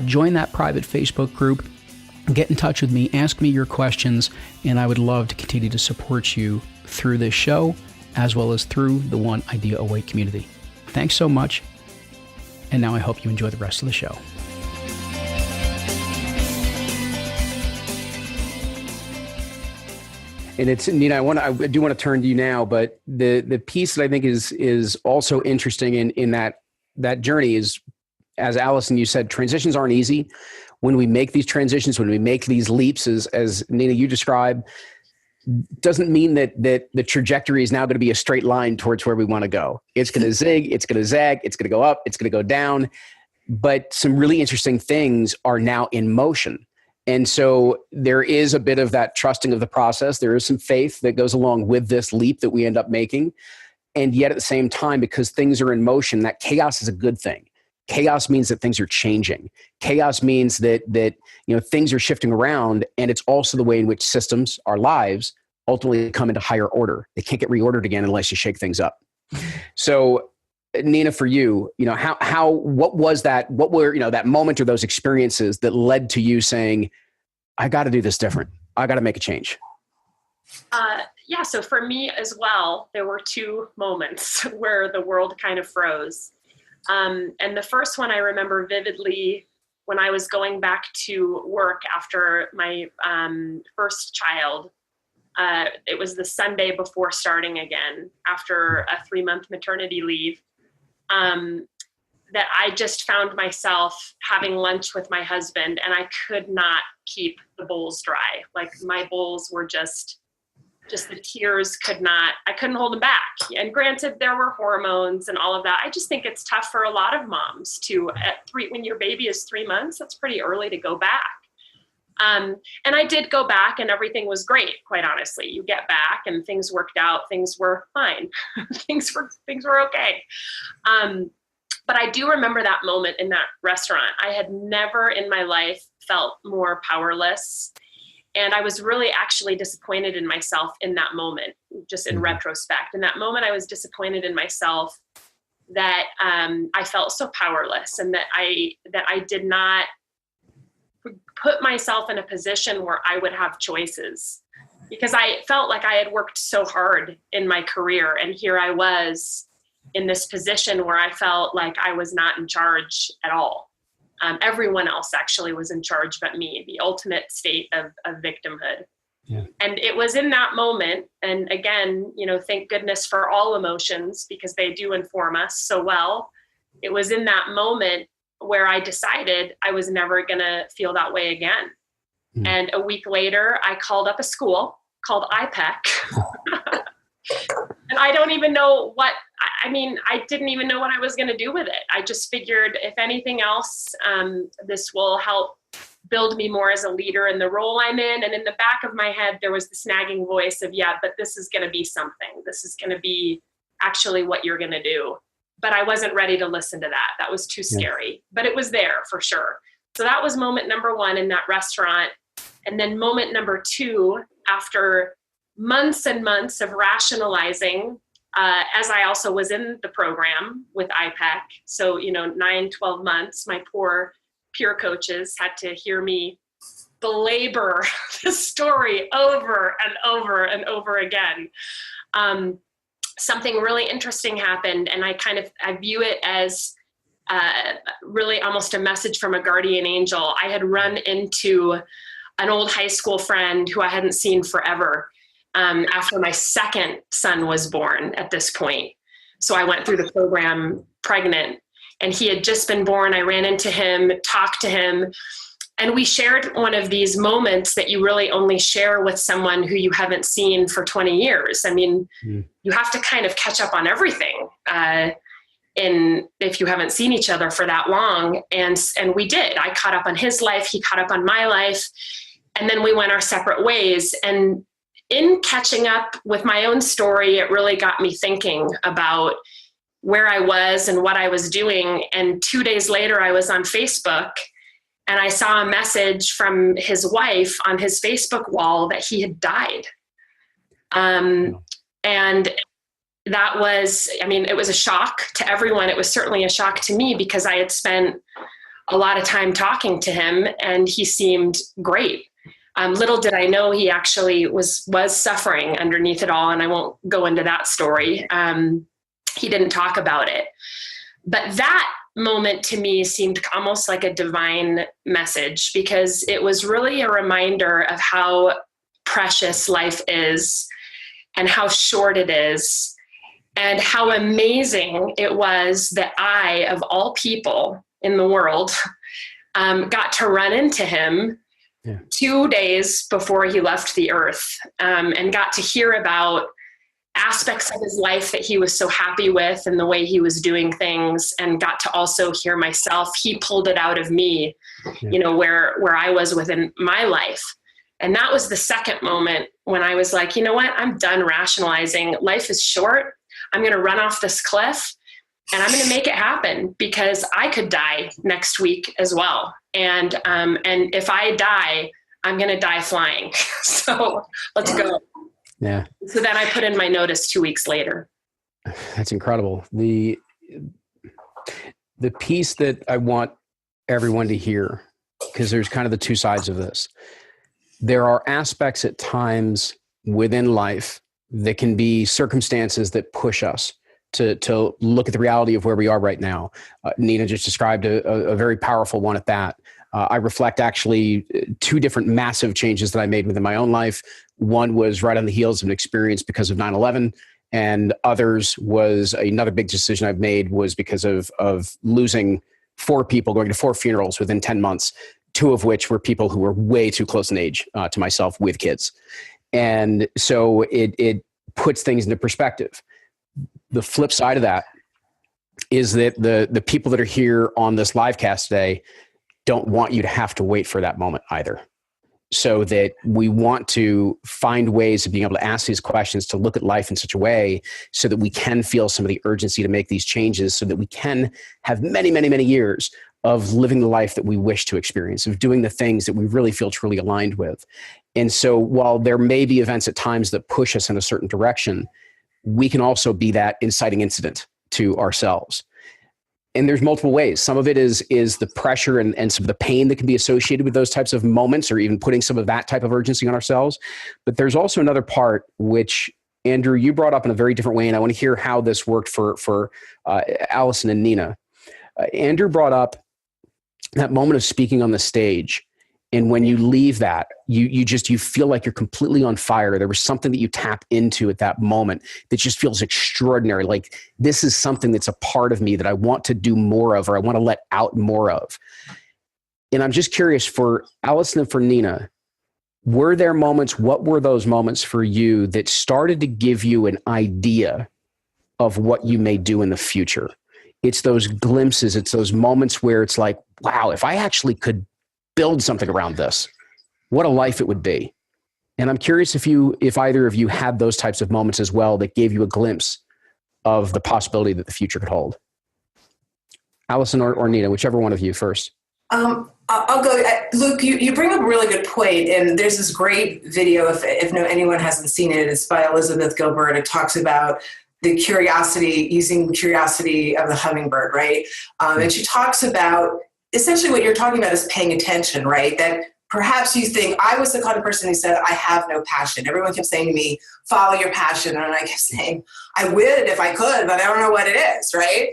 join that private Facebook group, get in touch with me, ask me your questions, and I would love to continue to support you through this show, as well as through the One Idea Away community. Thanks so much, and now I hope you enjoy the rest of the show. And it's, Nina, I do want to turn to you now, but the piece that I think is also interesting in that journey is, as Allison, you said, transitions aren't easy. When we make these transitions, when we make these leaps, as Nina, you described, doesn't mean that the trajectory is now going to be a straight line towards where we want to go. It's going to zig, it's going to zag, it's going to go up, it's going to go down. But some really interesting things are now in motion. And so there is a bit of that trusting of the process. There is some faith that goes along with this leap that we end up making. And yet at the same time, because things are in motion, that chaos is a good thing. Chaos means that things are changing. Chaos means that things are shifting around, and it's also the way in which systems, our lives, ultimately come into higher order. They can't get reordered again unless you shake things up. So Nina, for you, what was that? What were, that moment or those experiences that led to you saying, I got to do this different. I got to make a change. So for me as well, there were 2 moments where the world kind of froze. And the first one I remember vividly when I was going back to work after my first child. It was the Sunday before starting again after a 3-month maternity leave. That I just found myself having lunch with my husband and I could not keep the bowls dry. Like my bowls were just the tears I couldn't hold them back. And granted, there were hormones and all of that. I just think it's tough for a lot of moms when your baby is 3 months, that's pretty early to go back. And I did go back and everything was great, quite honestly. You get back and things worked out. Things were fine. things were okay. But I do remember that moment in that restaurant. I had never in my life felt more powerless. And I was really actually disappointed in myself in that moment, just in retrospect. In that moment, I was disappointed in myself that I felt so powerless, and that I did not put myself in a position where I would have choices, because I felt like I had worked so hard in my career. And here I was in this position where I felt like I was not in charge at all. Everyone else actually was in charge but me, the ultimate state of victimhood. Yeah. And it was in that moment, and again, thank goodness for all emotions, because they do inform us so well. It was in that moment where I decided I was never going to feel that way again. And a week later, I called up a school called iPEC. And I don't even know I didn't even know what I was going to do with it. I just figured, if anything else, this will help build me more as a leader in the role I'm in. And in the back of my head, there was this nagging voice of, yeah, but this is going to be something. This is going to be actually what you're going to do. But I wasn't ready to listen to that. That was too scary, but it was there for sure. So that was moment number one in that restaurant. And then moment number two, after months and months of rationalizing, as I also was in the program with iPEC. So, 9, 12 months, my poor peer coaches had to hear me belabor the story over and over and over again. Something really interesting happened, and I view it as really almost a message from a guardian angel. I had run into an old high school friend who I hadn't seen forever, after my second son was born at this point. So I went through the program pregnant, and he had just been born. I ran into him, talked to him, and we shared one of these moments that you really only share with someone who you haven't seen for 20 years. I mean, you have to kind of catch up on everything if you haven't seen each other for that long. And we did. I caught up on his life. He caught up on my life. And then we went our separate ways. And in catching up with my own story, it really got me thinking about where I was and what I was doing. And 2 days later, I was on Facebook, and I saw a message from his wife on his Facebook wall that he had died. And that was, it was a shock to everyone. It was certainly a shock to me, because I had spent a lot of time talking to him, and he seemed great. Little did I know he actually was suffering underneath it all, and I won't go into that story. He didn't talk about it. But that moment to me seemed almost like a divine message, because it was really a reminder of how precious life is, and how short it is, and how amazing it was that I, of all people in the world, got to run into him 2 days before he left the earth, and got to hear about aspects of his life that he was so happy with, and the way he was doing things, and got to also hear myself. He pulled it out of me, where I was within my life. And that was the second moment when I was like, you know what, I'm done rationalizing. Life is short. I'm going to run off this cliff, and I'm going to make it happen, because I could die next week as well. And if I die, I'm going to die flying. So let's go. Yeah. So then I put in my notice 2 weeks later. That's incredible. The piece that I want everyone to hear, because there's kind of the two sides of this. There are aspects at times within life that can be circumstances that push us to look at the reality of where we are right now. Nina just described a very powerful one at that. I reflect actually two different massive changes that I made within my own life. One was right on the heels of an experience because of 9/11, and others was another big decision I've made was because of losing 4 people, going to 4 funerals within 10 months, 2 of which were people who were way too close in age to myself with kids. And so it puts things into perspective. The flip side of that is that the people that are here on this live cast today don't want you to have to wait for that moment either. so that we want to find ways of being able to ask these questions, to look at life in such a way so that we can feel some of the urgency to make these changes, so that we can have many, many, many years of living the life that we wish to experience, of doing the things that we really feel truly aligned with. And so while there may be events at times that push us in a certain direction, we can also be that inciting incident to ourselves. And there's multiple ways. Some of it is the pressure and some of the pain that can be associated with those types of moments, or even putting some of that type of urgency on ourselves. But there's also another part, which, Andrew, you brought up in a very different way, and I want to hear how this worked for Allison and Nina. Andrew brought up that moment of speaking on the stage. And when you leave that, you feel like you're completely on fire. There was something that you tap into at that moment that just feels extraordinary. Like, this is something that's a part of me that I want to do more of, or I want to let out more of. And I'm just curious, for Allison and for Nina, were there moments, what were those moments for you that started to give you an idea of what you may do in the future? It's those glimpses, it's those moments where it's like, wow, if I actually could build something around this, what a life it would be. And I'm curious if either of you had those types of moments as well that gave you a glimpse of the possibility that the future could hold. Allison or Nina, whichever one of you first. I'll go. Luke, you bring up a really good point, and there's this great video, if anyone hasn't seen it, it's by Elizabeth Gilbert. It talks about using curiosity of the hummingbird, right? And she talks about essentially what you're talking about is paying attention, right? That perhaps you think, I was the kind of person who said, I have no passion. Everyone kept saying to me, follow your passion. And I kept saying, I would if I could, but I don't know what it is, right?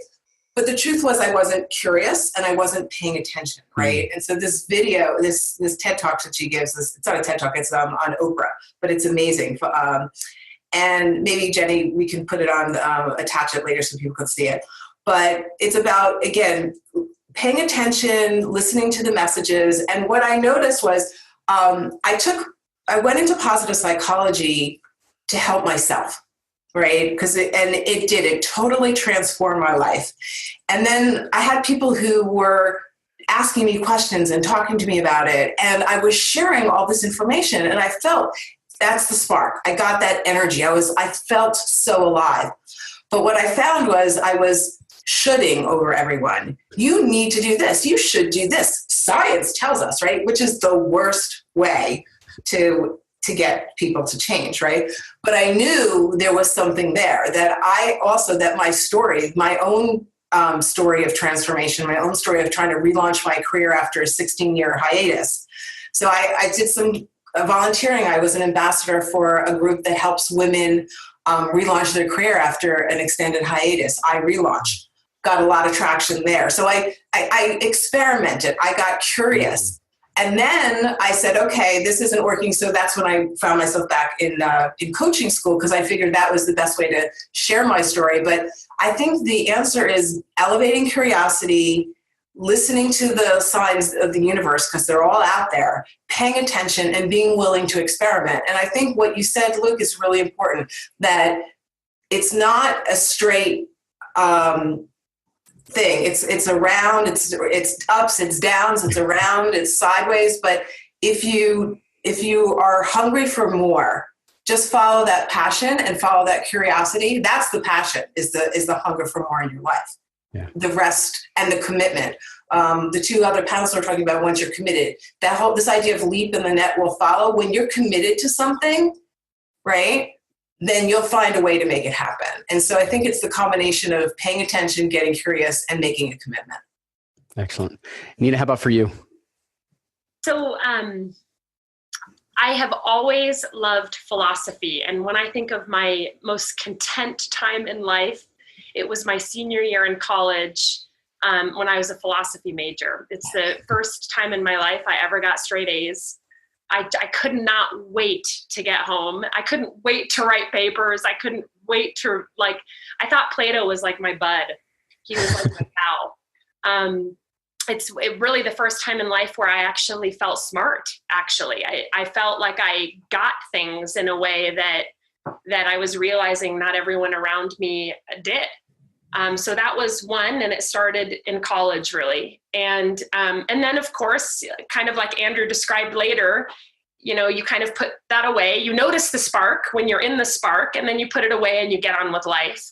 But the truth was I wasn't curious and I wasn't paying attention, right? And so this video, this TED Talk that she gives, it's not a TED Talk, it's on Oprah, but it's amazing. And maybe, Jenny, we can put it on, attach it later so people can see it. But it's about, again, paying attention, listening to the messages. And what I noticed was I went into positive psychology to help myself, right? It totally transformed my life. And then I had people who were asking me questions and talking to me about it. And I was sharing all this information, and I felt that's the spark. I got that energy. I felt so alive. But what I found was I was shoulding over everyone. You need to do this. You should do this. Science tells us, right? Which is the worst way to get people to change, right? But I knew there was something there that my story, my own story of transformation, my own story of trying to relaunch my career after a 16-year hiatus. So I did some volunteering. I was an ambassador for a group that helps women relaunch their career after an extended hiatus. I relaunched. Got a lot of traction there. So I experimented. I got curious. And then I said, okay, this isn't working. So that's when I found myself back in coaching school, because I figured that was the best way to share my story. But I think the answer is elevating curiosity, listening to the signs of the universe, because they're all out there, paying attention and being willing to experiment. And I think what you said, Luke, is really important, that it's not a straight thing. It's around, it's ups, it's downs, it's around, it's sideways. But if you are hungry for more, just follow that passion and follow that curiosity. That's the passion, is the hunger for more in your life. Yeah. The rest and the commitment. The two other panelists are talking about once you're committed. This idea of leap and the net will follow. When you're committed to something, right, then you'll find a way to make it happen. And so I think it's the combination of paying attention, getting curious, and making a commitment. Excellent. Nina, how about for you? So I have always loved philosophy. And when I think of my most content time in life, it was my senior year in college when I was a philosophy major. It's the first time in my life I ever got straight A's. I could not wait to get home. I couldn't wait to write papers. I couldn't wait to, I thought Plato was like my bud. He was like my pal. It's really the first time in life where I actually felt smart, actually. I felt like I got things in a way that I was realizing not everyone around me did. So that was one, and it started in college, really. And then, of course, kind of like Andrew described later, you kind of put that away. You notice the spark when you're in the spark, and then you put it away and you get on with life.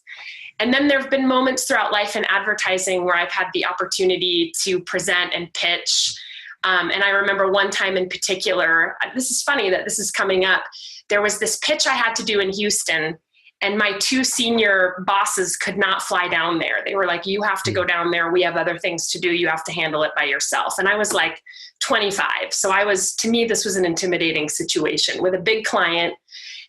And then there've been moments throughout life in advertising where I've had the opportunity to present and pitch. And I remember one time in particular, this is funny that this is coming up. There was this pitch I had to do in Houston, and my 2 senior bosses could not fly down there. They were like, you have to go down there. We have other things to do. You have to handle it by yourself. And I was like 25. So to me, this was an intimidating situation with a big client.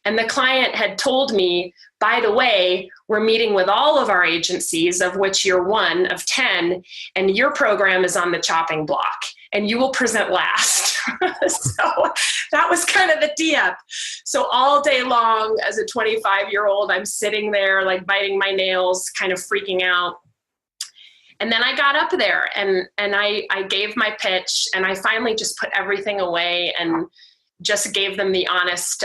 And the client had told me, by the way, we're meeting with all of our agencies, of which you're one of 10, and your program is on the chopping block, and you will present last. So that was kind of the tee up. So all day long, as a 25-year-old, I'm sitting there like biting my nails, kind of freaking out. And then I got up there and I gave my pitch, and I finally just put everything away and just gave them the honest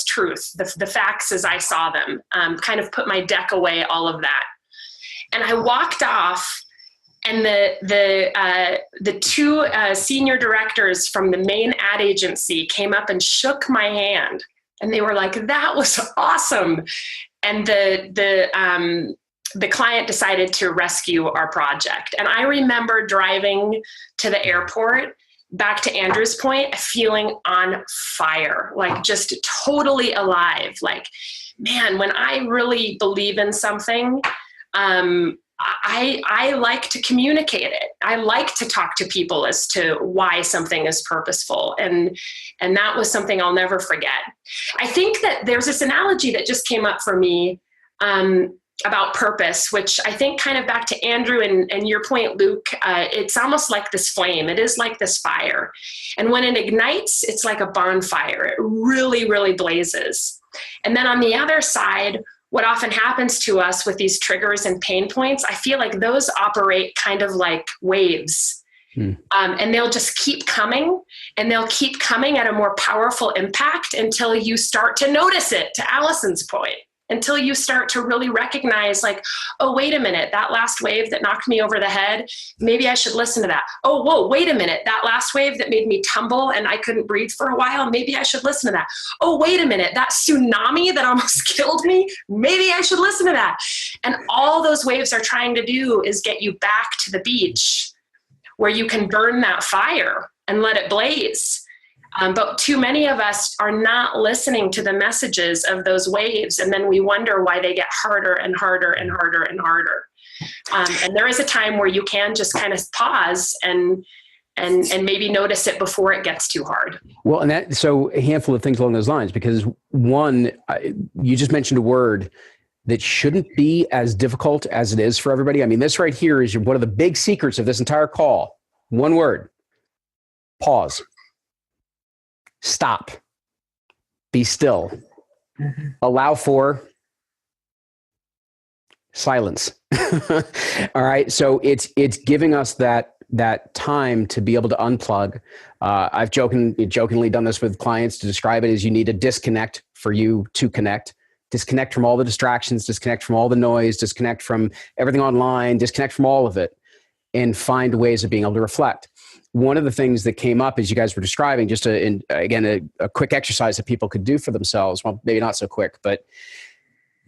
truth, the facts as I saw them, kind of put my deck away, all of that. And I walked off, and the 2 senior directors from the main ad agency came up and shook my hand, and they were like, that was awesome. And the client decided to rescue our project. And I remember driving to the airport, back to Andrew's point, feeling on fire, like just totally alive. Like, man, when I really believe in something, I like to communicate it. I like to talk to people as to why something is purposeful. And that was something I'll never forget. I think that there's this analogy that just came up for me, about purpose, which I think kind of back to Andrew and your point, Luke, it's almost like this flame. It is like this fire. And when it ignites, it's like a bonfire. It really, really blazes. And then on the other side, what often happens to us with these triggers and pain points, I feel like those operate kind of like waves. And they'll just keep coming, and they'll keep coming at a more powerful impact until you start to notice it, to Allison's point. Until you start to really recognize, like, oh, wait a minute, that last wave that knocked me over the head, maybe I should listen to that. Oh, whoa, wait a minute, that last wave that made me tumble and I couldn't breathe for a while, maybe I should listen to that. Oh, wait a minute, that tsunami that almost killed me, maybe I should listen to that. And all those waves are trying to do is get you back to the beach where you can burn that fire and let it blaze. But too many of us are not listening to the messages of those waves, and then we wonder why they get harder and harder and harder and harder. And there is a time where you can just kind of pause and maybe notice it before it gets too hard. Well, and so a handful of things along those lines, because one, you just mentioned a word that shouldn't be as difficult as it is for everybody. I mean, this right here is one of the big secrets of this entire call. One word: pause. Stop. Be still. Allow for silence. All right. So it's giving us that time to be able to unplug. I've jokingly done this with clients to describe it as you need a disconnect for you to connect. Disconnect from all the distractions, disconnect from all the noise, disconnect from everything online, disconnect from all of it, and find ways of being able to reflect. One of the things that came up as you guys were describing, just a quick exercise that people could do for themselves. Well, maybe not so quick, but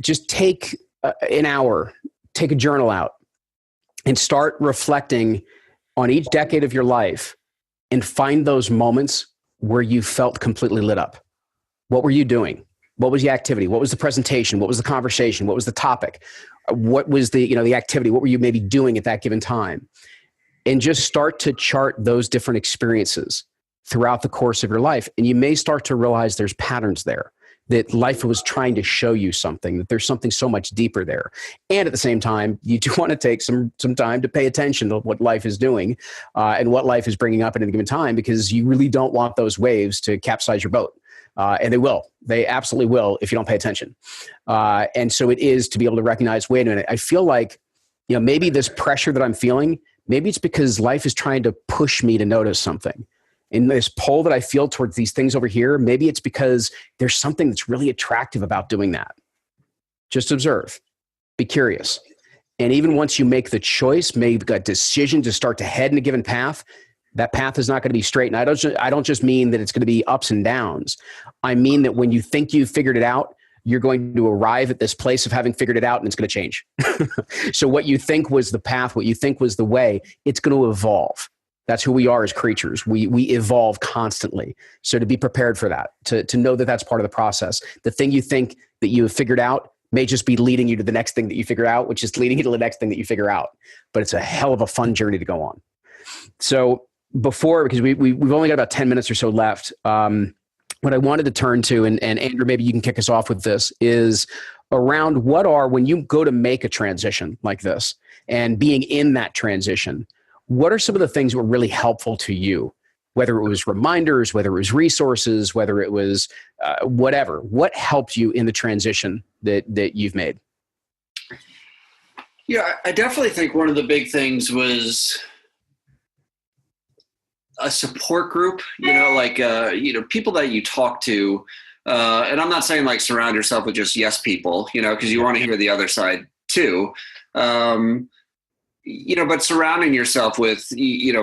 just take an hour, take a journal out, and start reflecting on each decade of your life and find those moments where you felt completely lit up. What were you doing? What was the activity? What was the presentation? What was the conversation? What was the topic? What was the activity? What were you maybe doing at that given time? And just start to chart those different experiences throughout the course of your life. And you may start to realize there's patterns there, that life was trying to show you something, that there's something so much deeper there. And at the same time, you do want to take some time to pay attention to what life is doing and what life is bringing up at any given time, because you really don't want those waves to capsize your boat. And they will. They absolutely will if you don't pay attention. And so it is to be able to recognize, wait a minute, I feel like, maybe this pressure that I'm feeling, maybe it's because life is trying to push me to notice something. In this pull that I feel towards these things over here, maybe it's because there's something that's really attractive about doing that. Just observe, be curious. And even once you make the choice, make a decision to start to head in a given path, That path is not going to be straight. And I don't just mean that it's going to be ups and downs. I mean that when you think you've figured it out, you're going to arrive at this place of having figured it out, and it's going to change. So what you think was the path, what you think was the way, it's going to evolve. That's who we are as creatures. We evolve constantly. So to be prepared for that, to know that that's part of the process. The thing you think that you have figured out may just be leading you to the next thing that you figure out, which is leading you to the next thing that you figure out. But it's a hell of a fun journey to go on. So because we've only got about 10 minutes or so left, what I wanted to turn to, and Andrew, maybe you can kick us off with this, is around when you go to make a transition like this and being in that transition, what are some of the things that were really helpful to you? Whether it was reminders, whether it was resources, whether it was whatever, what helped you in the transition that you've made? Yeah, I definitely think one of the big things was a support group, people that you talk to. And I'm not saying like surround yourself with just yes people, because you want to hear the other side too. But surrounding yourself with,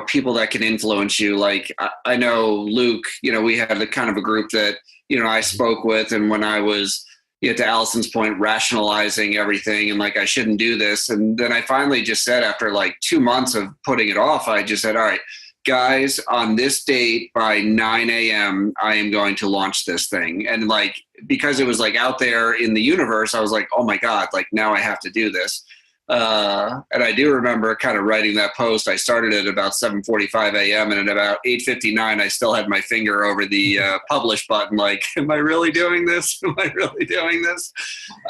people that can influence you. Like I know Luke, we had the kind of a group that, I spoke with, and when I was, to Allison's point, rationalizing everything and like, I shouldn't do this. And then I finally just said, after like 2 months of putting it off, I just said, all right, guys, on this date by 9 a.m., I am going to launch this thing. And like, because it was like out there in the universe, I was like, oh my God, like now I have to do this. And I do remember kind of writing that post. I started at about 7:45 a.m. and at about 8:59, I still had my finger over the publish button. Like, am I really doing this? Am I really doing this?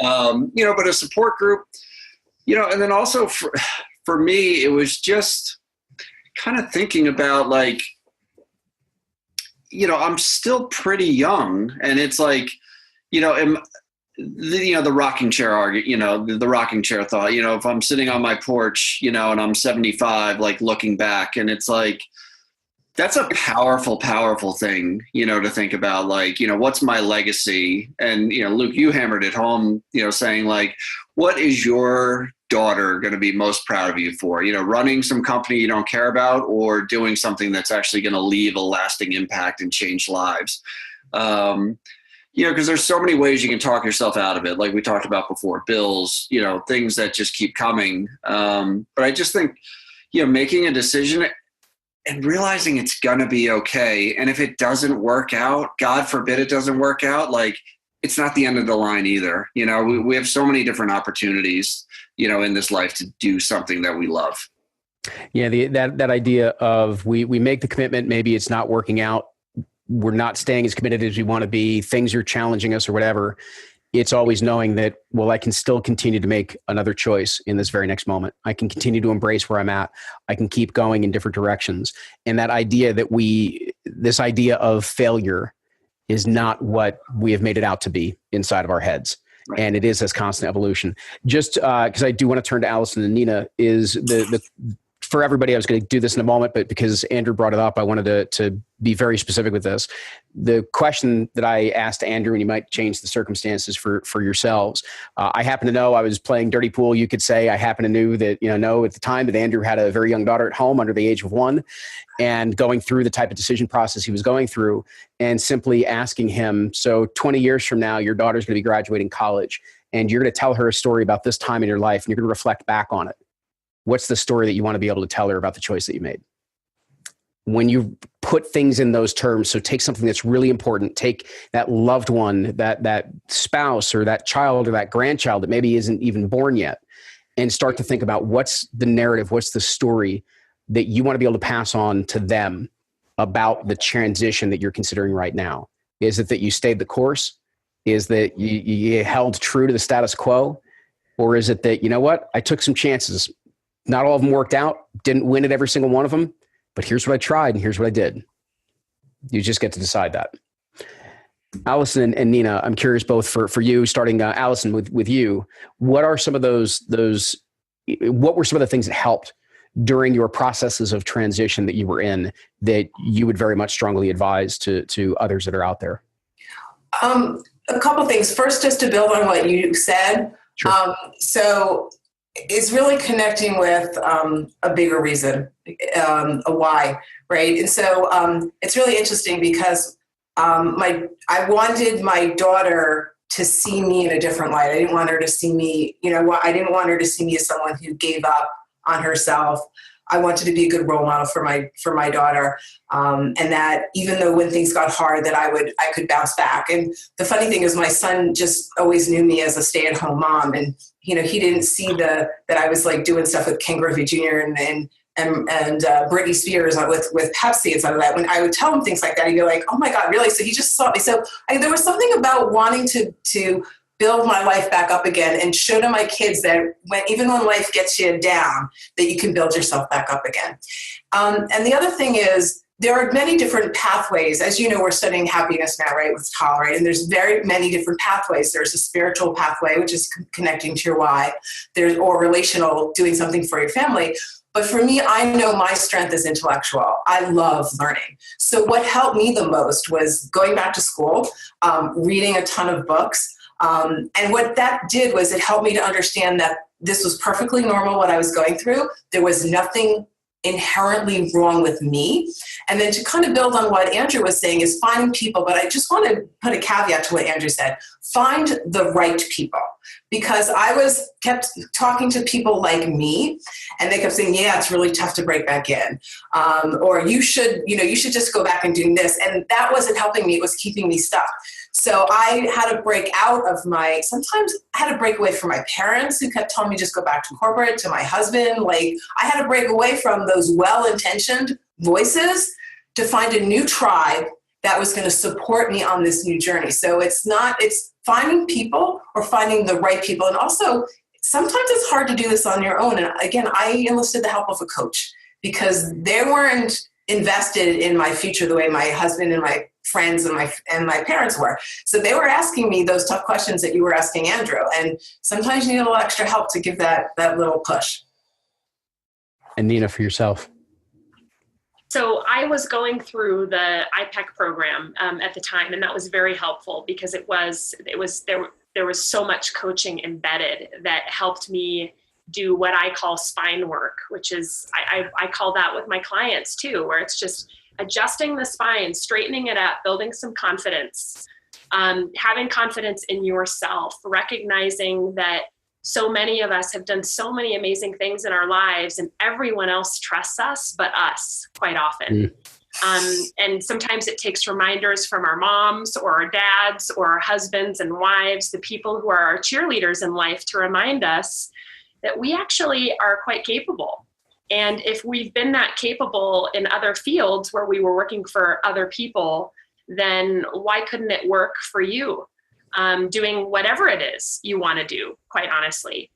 But a support group, and then also for me, it was just kind of thinking about like, I'm still pretty young, and it's like, the rocking chair argument, the rocking chair thought, if I'm sitting on my porch, and I'm 75, like looking back, and it's like, that's a powerful, powerful thing, to think about, like, what's my legacy? And, Luke, you hammered it home, saying like, what is your daughter going to be most proud of you for, running some company you don't care about, or doing something that's actually going to leave a lasting impact and change lives? Because there's so many ways you can talk yourself out of it. Like we talked about before, bills, things that just keep coming. But I just think, making a decision and realizing it's going to be okay. And if it doesn't work out, God forbid it doesn't work out, like it's not the end of the line either. We have so many different opportunities, in this life to do something that we love. Yeah. That idea of we make the commitment, maybe it's not working out. We're not staying as committed as we want to be. Things are challenging us or whatever. It's always knowing that, well, I can still continue to make another choice in this very next moment. I can continue to embrace where I'm at. I can keep going in different directions. And that idea that this idea of failure is not what we have made it out to be inside of our heads. Right. And it is this constant evolution. Just because I do want to turn to Allison and Nina, is for everybody, I was going to do this in a moment, but because Andrew brought it up, I wanted to be very specific with this. The question that I asked Andrew, and you might change the circumstances for yourselves. I happen to know I was playing dirty pool. You could say I happen to know that, know at the time that Andrew had a very young daughter at home under the age of 1, and going through the type of decision process he was going through, and simply asking him, so 20 years from now, your daughter's going to be graduating college, and you're going to tell her a story about this time in your life, and you're going to reflect back on it. What's the story that you want to be able to tell her about the choice that you made? When you put things in those terms, so take something that's really important, take that loved one, that spouse or that child or that grandchild that maybe isn't even born yet, and start to think about what's the narrative, what's the story that you want to be able to pass on to them about the transition that you're considering right now. Is it that you stayed the course? Is that you held true to the status quo? Or is it that, I took some chances. Not all of them worked out, didn't win at every single one of them, but here's what I tried and here's what I did. You just get to decide that. Allison and Nina, I'm curious both for you, starting Allison with you, what are some of what were some of the things that helped during your processes of transition that you were in that you would very much strongly advise to others that are out there? A couple things. First, just to build on what you said. Sure. So is really connecting with a bigger reason, a why, right? And so it's really interesting because I wanted my daughter to see me in a different light. I didn't want her to see me, I didn't want her to see me as someone who gave up on herself. I wanted to be a good role model for my daughter, and that even though when things got hard, that I could bounce back. And the funny thing is, my son just always knew me as a stay-at-home mom, and he didn't see that I was like doing stuff with Ken Griffey Jr. and Britney Spears with Pepsi and stuff like that. When I would tell him things like that, he'd be like, "Oh my God, really?" So he just saw me. So there was something about wanting to build my life back up again and show to my kids that even when life gets you down, that you can build yourself back up again. And the other thing is, there are many different pathways. As you know, we're studying happiness now, right, with Tolerate, and there's very many different pathways. There's a spiritual pathway, which is connecting to your why. Or relational, doing something for your family. But for me, I know my strength is intellectual. I love learning. So what helped me the most was going back to school, reading a ton of books. And what that did was it helped me to understand that this was perfectly normal, what I was going through. There was nothing inherently wrong with me. And then to kind of build on what Andrew was saying is finding people, but I just want to put a caveat to what Andrew said. Find the right people. Because I kept talking to people like me, and they kept saying, "Yeah, it's really tough to break back in," or you should just go back and do this. And that wasn't helping me; it was keeping me stuck. So I had to break out of sometimes I had to break away from my parents who kept telling me just go back to corporate, to my husband. Like I had to break away from those well-intentioned voices to find a new tribe that was going to support me on this new journey. So it's finding people or finding the right people. And also sometimes it's hard to do this on your own. And again, I enlisted the help of a coach because they weren't invested in my future the way my husband and my friends and my parents were. So they were asking me those tough questions that you were asking Andrew. And sometimes you need a little extra help to give that little push. And Nina, for yourself. So I was going through the iPEC program at the time, and that was very helpful because there was so much coaching embedded that helped me do what I call spine work, which is I call that with my clients too, where it's just adjusting the spine, straightening it up, building some confidence, having confidence in yourself, recognizing that so many of us have done so many amazing things in our lives and everyone else trusts us but us quite often. And sometimes it takes reminders from our moms or our dads or our husbands and wives, the people who are our cheerleaders in life, to remind us that we actually are quite capable. And if we've been that capable in other fields where we were working for other people, then why couldn't it work for you? Doing whatever it is you want to do, quite honestly.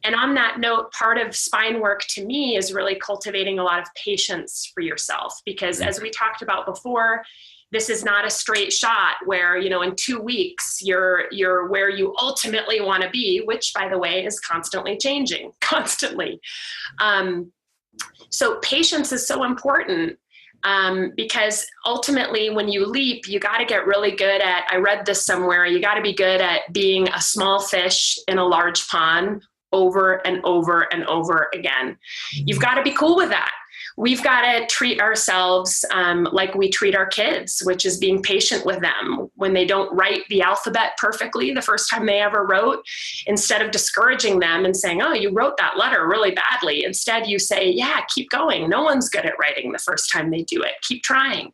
And on that note, part of spine work to me is really cultivating a lot of patience for yourself, because as we talked about before, this is not a straight shot where, in 2 weeks, you're where you ultimately want to be, which, by the way, is constantly changing, constantly. So patience is so important. Because ultimately when you leap, you got to get really good at, I read this somewhere, you got to be good at being a small fish in a large pond over and over and over again. You've got to be cool with that. We've got to treat ourselves like we treat our kids, which is being patient with them when they don't write the alphabet perfectly the first time they ever wrote. Instead of discouraging them and saying, "Oh, you wrote that letter really badly," instead you say, "Yeah, keep going. No one's good at writing the first time they do it. Keep trying."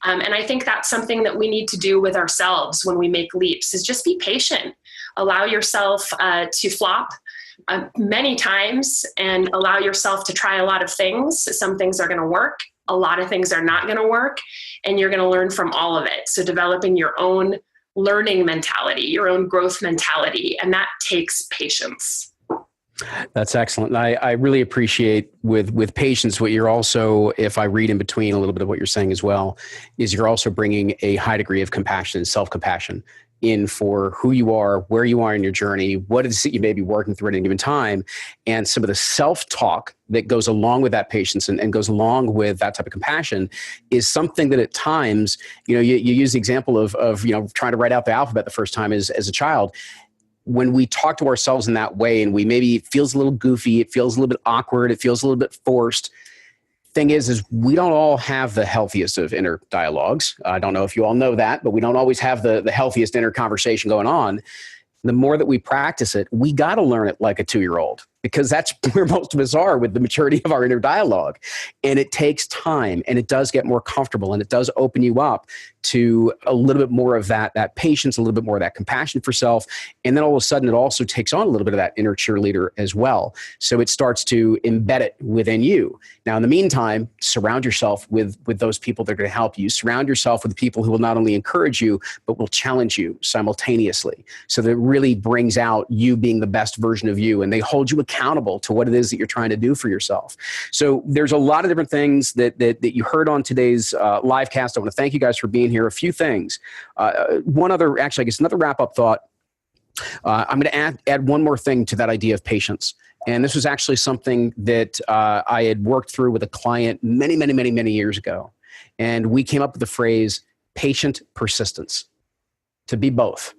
And I think that's something that we need to do with ourselves when we make leaps, is just be patient. Allow yourself to flop many times and allow yourself to try a lot of things. Some things are going to work. A lot of things are not going to work, and you're going to learn from all of it. So developing your own learning mentality, your own growth mentality, and that takes patience. That's excellent. I really appreciate with patience what you're also, if I read in between a little bit of what you're saying as well, is you're also bringing a high degree of compassion and self-compassion in for who you are, where you are in your journey, what is it you may be working through at any given time, and some of the self-talk that goes along with that patience and goes along with that type of compassion is something that at times, you use the example of trying to write out the alphabet the first time as a child. when we talk to ourselves in that way and it feels a little goofy, it feels a little bit awkward, it feels a little bit forced. Thing is we don't all have the healthiest of inner dialogues. I don't know if you all know that, but we don't always have the healthiest inner conversation going on. The more that we practice it, we got to learn it like a 2-year-old, because that's where most of us are with the maturity of our inner dialogue. And it takes time, and it does get more comfortable, and it does open you up to a little bit more of that patience, a little bit more of that compassion for self. And then all of a sudden, it also takes on a little bit of that inner cheerleader as well. So it starts to embed it within you. Now, in the meantime, surround yourself with those people that are going to help you. Surround yourself with people who will not only encourage you, but will challenge you simultaneously. So that it really brings out you being the best version of you, and they hold you accountable to what it is that you're trying to do for yourself. So there's a lot of different things that you heard on today's live cast. I want to thank you guys for being here. A few things. Another wrap-up thought. I'm going to add one more thing to that idea of patience. And this was actually something that I had worked through with a client many years ago. And we came up with the phrase patient persistence, to be both.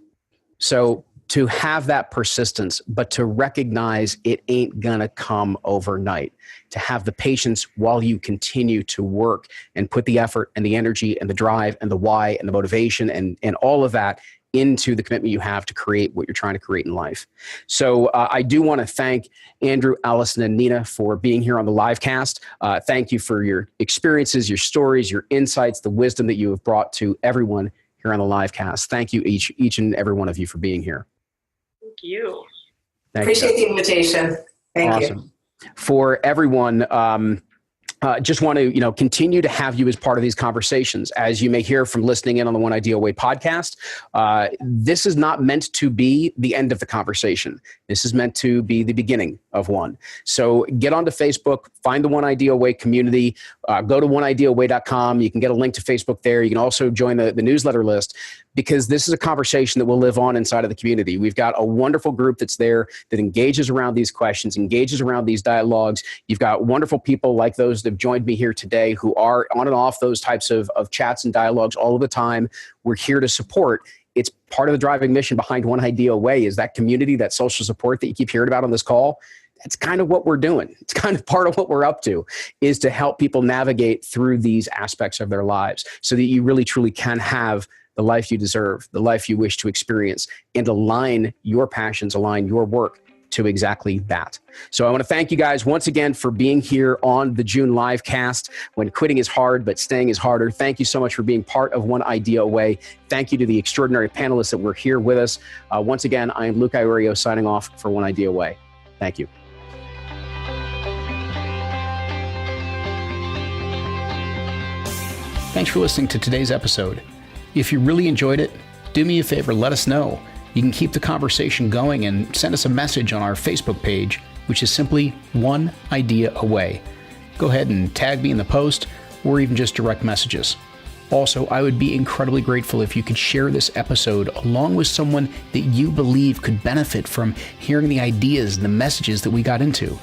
So to have that persistence, but to recognize it ain't gonna come overnight. To have the patience while you continue to work and put the effort and the energy and the drive and the why and the motivation and all of that into the commitment you have to create what you're trying to create in life. So I do want to thank Andrew, Allison, and Nina for being here on the live cast. Thank you for your experiences, your stories, your insights, the wisdom that you have brought to everyone here on the live cast. Thank you each and every one of you for being here. Thank you. Appreciate the invitation. Thank you. For everyone, just want to continue to have you as part of these conversations. As you may hear from listening in on the One Idea Way podcast, this is not meant to be the end of the conversation. This is meant to be the beginning of one. So get onto Facebook, find the One Idea Way community, go to oneideaway.com. You can get a link to Facebook there. You can also join the newsletter list, because this is a conversation that will live on inside of the community. We've got a wonderful group that's there that engages around these questions, engages around these dialogues. You've got wonderful people like those that have joined me here today who are on and off those types of chats and dialogues all of the time. We're here to support. It's part of the driving mission behind One Idea Way is that community, that social support that you keep hearing about on this call. That's kind of what we're doing. It's kind of part of what we're up to, is to help people navigate through these aspects of their lives so that you really, truly can have the life you deserve, the life you wish to experience, and align your passions, align your work to exactly that. So I want to thank you guys once again for being here on the June live cast. When quitting is hard, but staying is harder. Thank you so much for being part of One Idea Away. Thank you to the extraordinary panelists that were here with us. Once again, I am Luke Iorio signing off for One Idea Away. Thank you. Thanks for listening to today's episode. If you really enjoyed it, do me a favor, let us know. You can keep the conversation going and send us a message on our Facebook page, which is simply One Idea Away. Go ahead and tag me in the post, or even just direct messages. Also, I would be incredibly grateful if you could share this episode along with someone that you believe could benefit from hearing the ideas and the messages that we got into.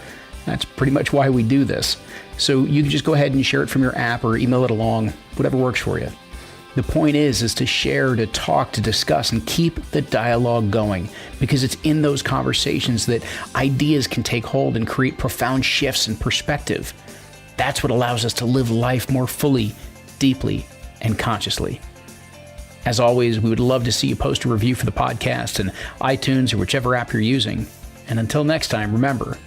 That's pretty much why we do this. So you can just go ahead and share it from your app or email it along, whatever works for you. The point is to share, to talk, to discuss, and keep the dialogue going, because it's in those conversations that ideas can take hold and create profound shifts in perspective. That's what allows us to live life more fully, deeply, and consciously. As always, we would love to see you post a review for the podcast in iTunes or whichever app you're using. And until next time, remember,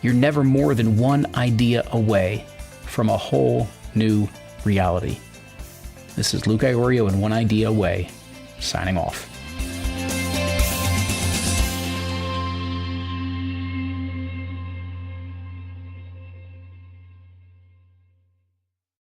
you're never more than one idea away from a whole new reality. This is Luke Iorio and One Idea Away, signing off.